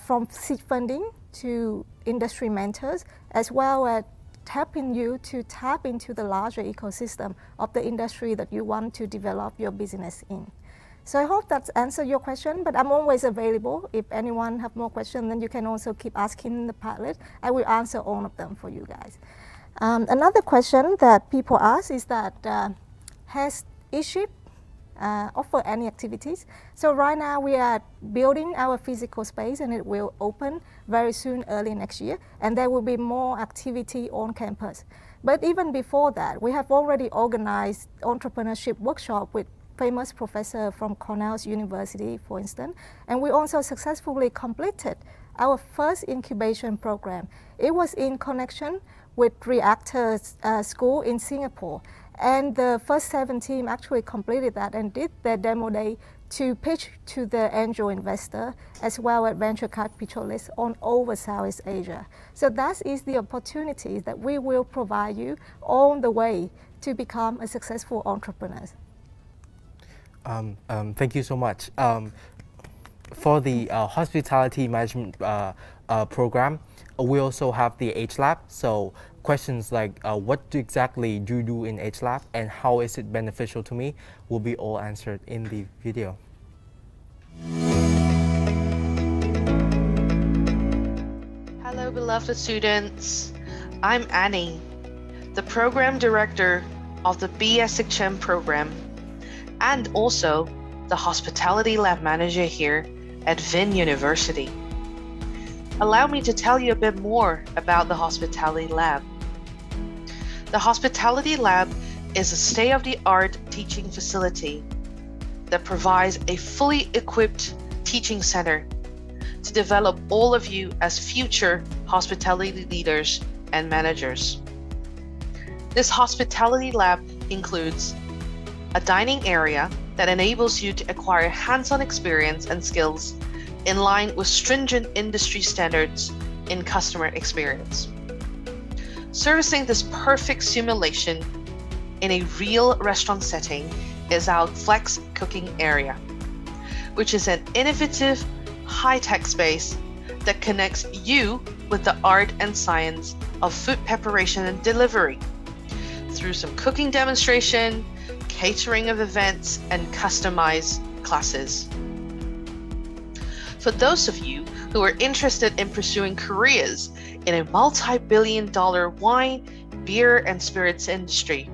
from seed funding to industry mentors, as well as helping you to tap into the larger ecosystem of the industry that you want to develop your business in. So I hope that's answered your question, but I'm always available. If anyone have more questions, then you can also keep asking in the Padlet. I will answer all of them for you guys. Another question that people ask is that, has eShip offer any activities? So right now we are building our physical space, and it will open very soon, early next year, and there will be more activity on campus. But even before that, we have already organized entrepreneurship workshop with famous professor from Cornell's University, for instance, and we also successfully completed our first incubation program. It was in connection with Reactor School in Singapore, and the first 7 teams actually completed that and did their demo day to pitch to the angel investor as well as venture capitalists on over Southeast Asia. So that is the opportunity that we will provide you on the way to become a successful entrepreneur. Thank you so much. For the hospitality management program, we also have the H-Lab. So questions like what exactly do you do in H-Lab and how is it beneficial to me will be all answered in the video. Hello, beloved students. I'm Annie, the program director of the BSHM program, and also the Hospitality Lab Manager here at VinUniversity. Allow me to tell you a bit more about the Hospitality Lab. The Hospitality Lab is a state-of-the-art teaching facility that provides a fully equipped teaching center to develop all of you as future hospitality leaders and managers. This Hospitality Lab includes a dining area that enables you to acquire hands-on experience and skills in line with stringent industry standards in customer experience. Servicing this perfect simulation in a real restaurant setting is our Flex Cooking Area, which is an innovative, high-tech space that connects you with the art and science of food preparation and delivery through some cooking demonstration, catering of events, and customized classes. For those of you who are interested in pursuing careers in a multi-billion-dollar wine, beer, and spirits industry.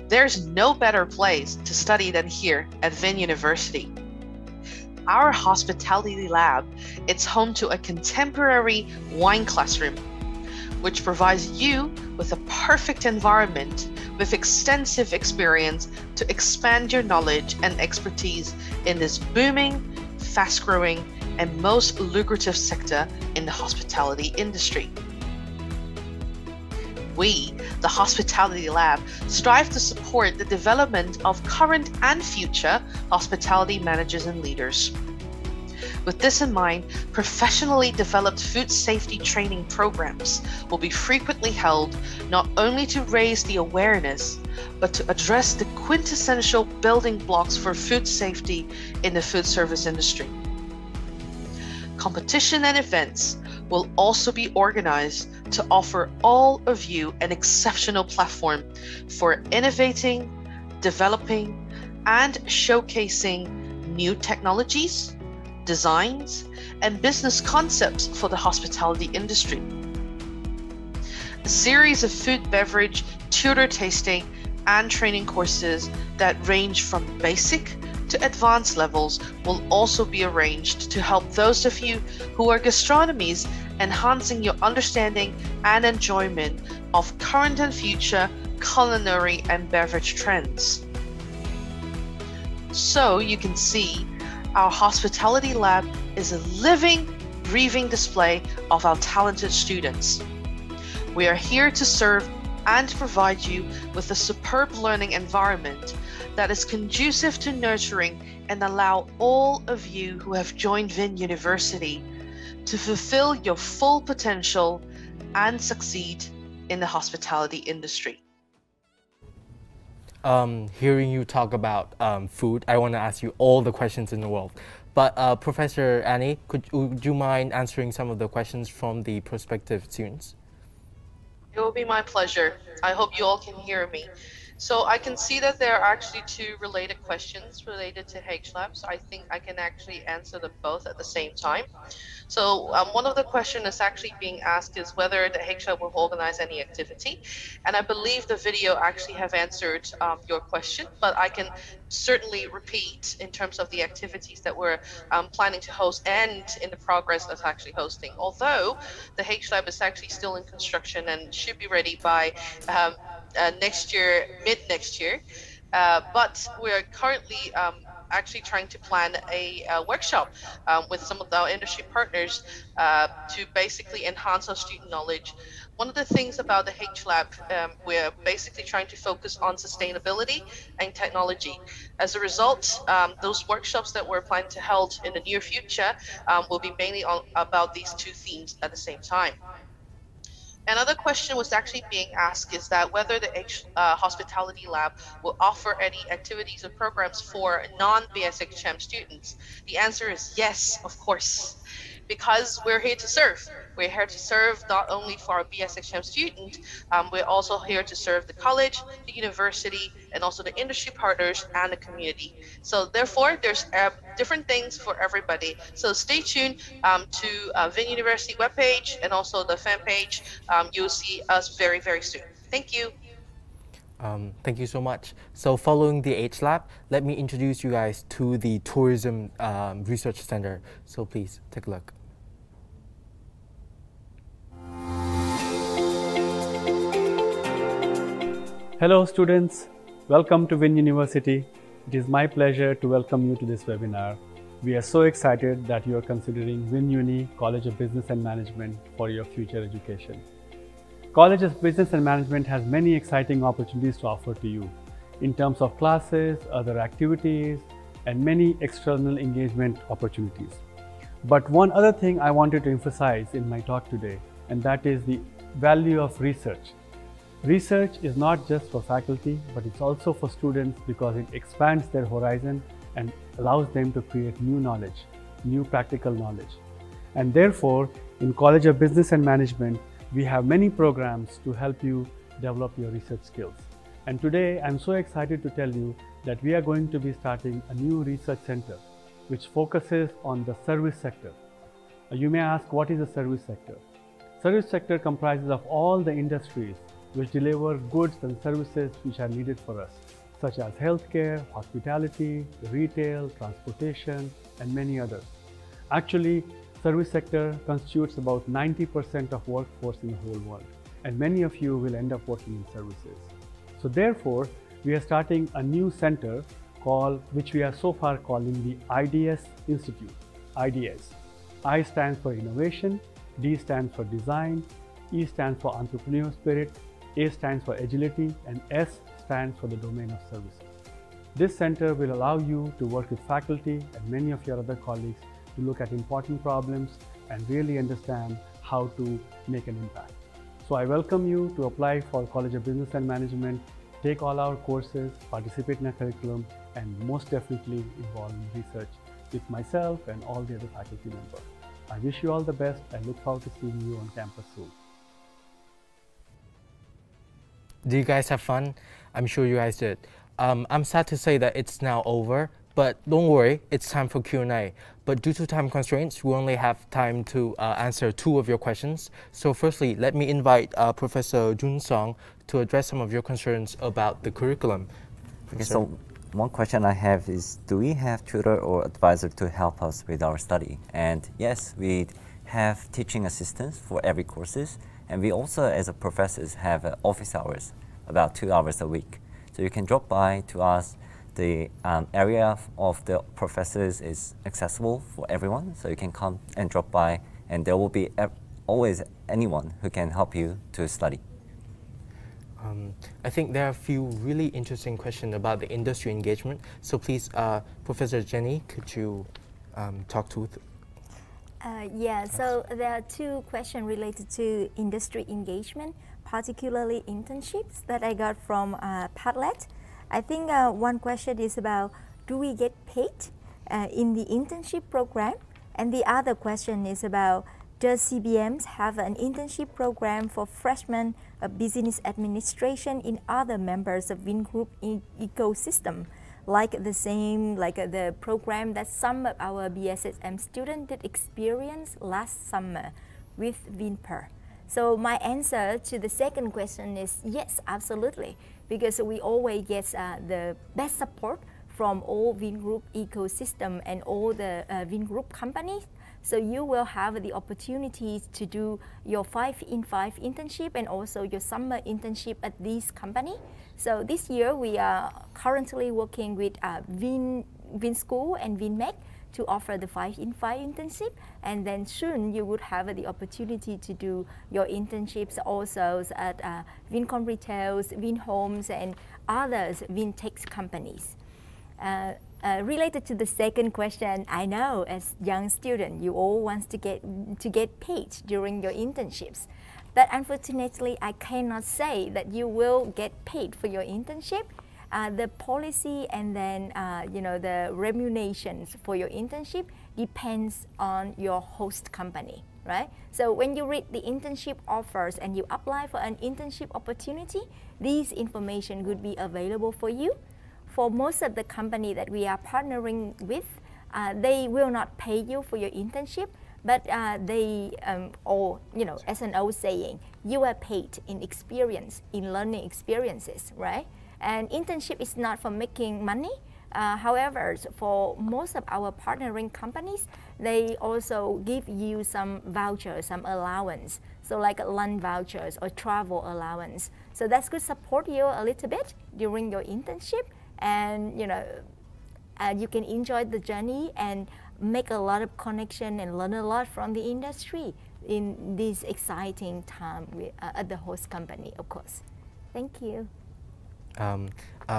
There's no better place to study than here at VinUniversity. Our Hospitality Lab, it's home to a contemporary wine classroom, which provides you with a perfect environment with extensive experience to expand your knowledge and expertise in this booming, fast-growing, and most lucrative sector in the hospitality industry. We, the Hospitality Lab, strive to support the development of current and future hospitality managers and leaders. With this in mind, professionally developed food safety training programs will be frequently held not only to raise the awareness, but to address the quintessential building blocks for food safety in the food service industry. Competition and events will also be organized to offer all of you an exceptional platform for innovating, developing, and showcasing new technologies, designs, and business concepts for the hospitality industry. A series of food, beverage, tutor tasting, and training courses that range from basic to advanced levels will also be arranged to help those of you who are gastronomies, enhancing your understanding and enjoyment of current and future culinary and beverage trends. So you can see, our Hospitality Lab is a living, breathing display of our talented students. We are here to serve and provide you with a superb learning environment that is conducive to nurturing and allow all of you who have joined VinUniversity to fulfill your full potential and succeed in the hospitality industry. Hearing you talk about food, I want to ask you all the questions in the world. But Professor Annie, would you mind answering some of the questions from the prospective students? It will be my pleasure. I hope you all can hear me. So I can see that there are actually two related questions related to HLab. So I think I can actually answer them both at the same time. So one of the questions that's actually being asked is whether the HLab will organize any activity. And I believe the video actually have answered your question, but I can certainly repeat in terms of the activities that we're planning to host and in the progress of actually hosting. Although the HLab is actually still in construction and should be ready by next year, mid-next year. But we're currently actually trying to plan a workshop with some of our industry partners to basically enhance our student knowledge. One of the things about the HLab, we're basically trying to focus on sustainability and technology. As a result, those workshops that we're planning to hold in the near future will be mainly about these two themes at the same time. Another question was actually being asked is that whether the Hospitality Lab will offer any activities or programs for non-BSHM students. The answer is yes, of course, because we're here to serve. We're here to serve not only for our BSHM student, we're also here to serve the college, the university, and also the industry partners and the community. So therefore, there's different things for everybody. So stay tuned to VinUniversity webpage and also the fan page. You'll see us very, very soon. Thank you. Thank you so much. So following the HLab, let me introduce you guys to the Tourism Research Center. So please take a look. Hello students, welcome to VinUniversity. It is my pleasure to welcome you to this webinar. We are so excited that you are considering VinUni College of Business and Management for your future education. College of Business and Management has many exciting opportunities to offer to you in terms of classes, other activities, and many external engagement opportunities. But one other thing I wanted to emphasize in my talk today, and that is the value of research. Research is not just for faculty, but it's also for students because it expands their horizon and allows them to create new knowledge, new practical knowledge. And therefore, in College of Business and Management, we have many programs to help you develop your research skills. And today, I'm so excited to tell you that we are going to be starting a new research center, which focuses on the service sector. You may ask, what is the service sector? Service sector comprises of all the industries which deliver goods and services which are needed for us, such as healthcare, hospitality, retail, transportation, and many others. Actually, service sector constitutes about 90% of workforce in the whole world, and many of you will end up working in services. So therefore, we are starting a new center which we are so far calling the IDS Institute. IDS. I stands for innovation, D stands for design, E stands for entrepreneurial spirit, A stands for agility, and S stands for the domain of services. This center will allow you to work with faculty and many of your other colleagues to look at important problems and really understand how to make an impact. So I welcome you to apply for College of Business and Management, take all our courses, participate in a curriculum, and most definitely involve in research with myself and all the other faculty members. I wish you all the best and look forward to seeing you on campus soon. Do you guys have fun? I'm sure you guys did. I'm sad to say that it's now over, but don't worry, it's time for Q&A. But due to time constraints, we only have time to answer 2 of your questions. So firstly, let me invite Professor Jun Song to address some of your concerns about the curriculum. Okay, so one question I have is, do we have tutor or advisor to help us with our study? And yes, we have teaching assistants for every courses, and we also, as a professors, have office hours, about 2 hours a week. So you can drop by to us. The area of the professors is accessible for everyone, so you can come and drop by, and there will be always anyone who can help you to study. I think there are a few really interesting questions about the industry engagement. So please, Professor Jenny, could you talk to So there are 2 questions related to industry engagement, particularly internships that I got from Padlet. I think one question is about, do we get paid in the internship program? And the other question is about, does CBMs have an internship program for freshmen of business administration in other members of VinGroup ecosystem, like the program that some of our BSSM students did experience last summer with VinPer? So my answer to the second question is yes, absolutely, because we always get the best support from all VinGroup ecosystem and all the VinGroup companies. So you will have the opportunities to do your 5-in-5 internship and also your summer internship at this company. So this year we are currently working with Vin School and VinMech to offer the 5-in-5 internship, and then soon you would have the opportunity to do your internships also at Vincom Retails, Vinhomes, and others VinTech companies. Related to the second question, I know as young student, you all want to get paid during your internships. But unfortunately, I cannot say that you will get paid for your internship. The policy and then the remunerations for your internship depends on your host company, right? So when you read the internship offers and you apply for an internship opportunity, these information would be available for you. For most of the company that we are partnering with, they will not pay you for your internship, but they, as an old saying, you are paid in experience, in learning experiences, right? And internship is not for making money. However, for most of our partnering companies, they also give you some vouchers, some allowance. So like lunch vouchers or travel allowance. So that could support you a little bit during your internship. And you can enjoy the journey and make a lot of connection and learn a lot from the industry in this exciting time at the host company, of course. Thank you.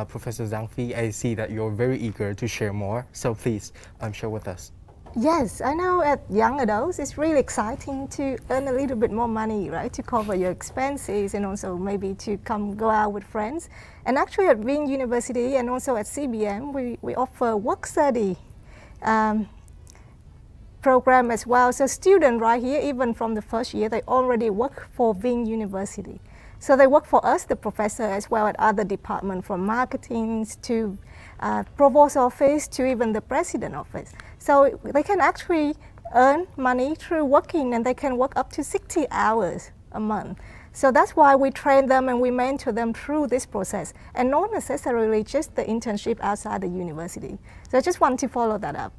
Professor Zhang Fi, I see that you're very eager to share more, so please share with us. Yes, I know at young adults it's really exciting to earn a little bit more money, right, to cover your expenses and also maybe to go out with friends. And actually at VinUniversity and also at CBM, we offer work study program as well. So students right here, even from the first year, they already work for VinUniversity. So they work for us, the professor, as well as other departments, from marketing to provost office to even the president office. So they can actually earn money through working, and they can work up to 60 hours a month. So that's why we train them and we mentor them through this process, and not necessarily just the internship outside the university. So I just want to follow that up.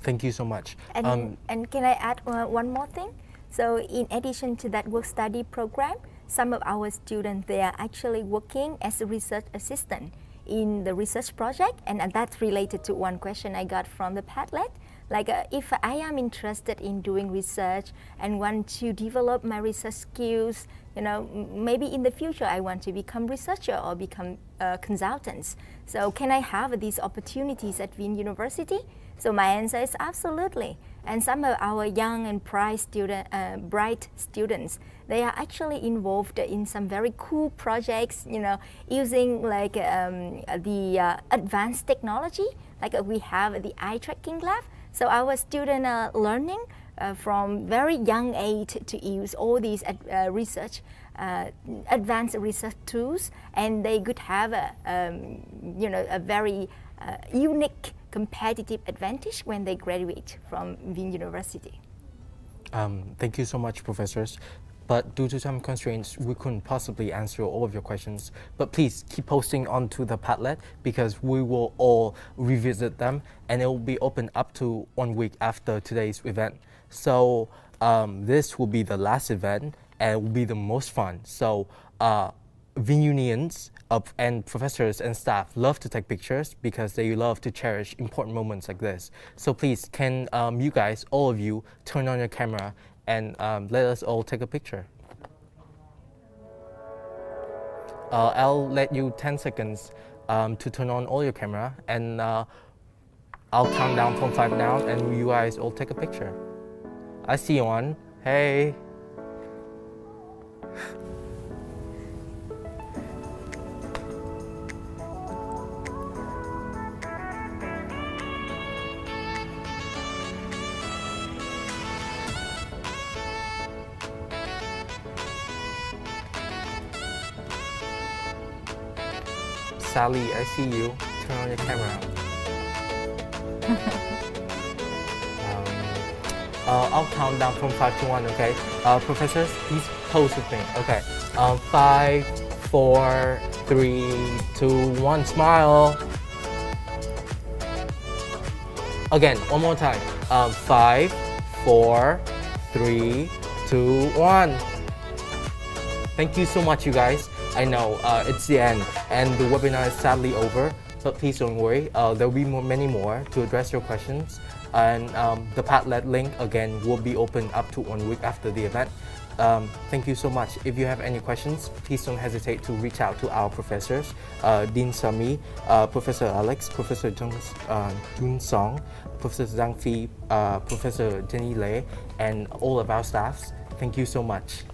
Thank you so much. And can I add one more thing? So in addition to that work-study program, some of our students, they are actually working as a research assistant in the research project, and that's related to one question I got from the Padlet. Like if I am interested in doing research and want to develop my research skills, you know, maybe in the future I want to become researcher or become consultants. So can I have these opportunities at VinUniversity? So my answer is absolutely. And some of our young and bright students, they are actually involved in some very cool projects, you know, using like the advanced technology. Like we have the eye tracking lab. So our students are learning from very young age to use all these advanced research tools, and they could have you know, a very unique competitive advantage when they graduate from VinUniversity. Thank you so much, professors. But due to time constraints, we couldn't possibly answer all of your questions. But please keep posting onto the Padlet, because we will all revisit them, and it will be open up to 1 week after today's event. So this will be the last event, and it will be the most fun. So VinUnians and professors and staff love to take pictures because they love to cherish important moments like this. So please, can you guys, all of you, turn on your camera and let us all take a picture. I'll let you 10 seconds to turn on all your camera, and I'll count down from 5 down, and you guys all take a picture. I see one. Hey. Sally, I see you. Turn on your camera. I'll count down from 5 to 1, okay? Professors, please pose with me. Okay. 5, 4, 3, 2, 1. Smile. Again, one more time. 5, 4, 3, 2, 1. Thank you so much, you guys. I know it's the end, and the webinar is sadly over, but please don't worry. There will be many more to address your questions, and the Padlet link again will be open up to 1 week after the event. Thank you so much. If you have any questions, please don't hesitate to reach out to our professors, Dean Sami, Professor Alex, Professor Jun Song, Professor Zhang Fi, Professor Jenny Lei, and all of our staffs. Thank you so much.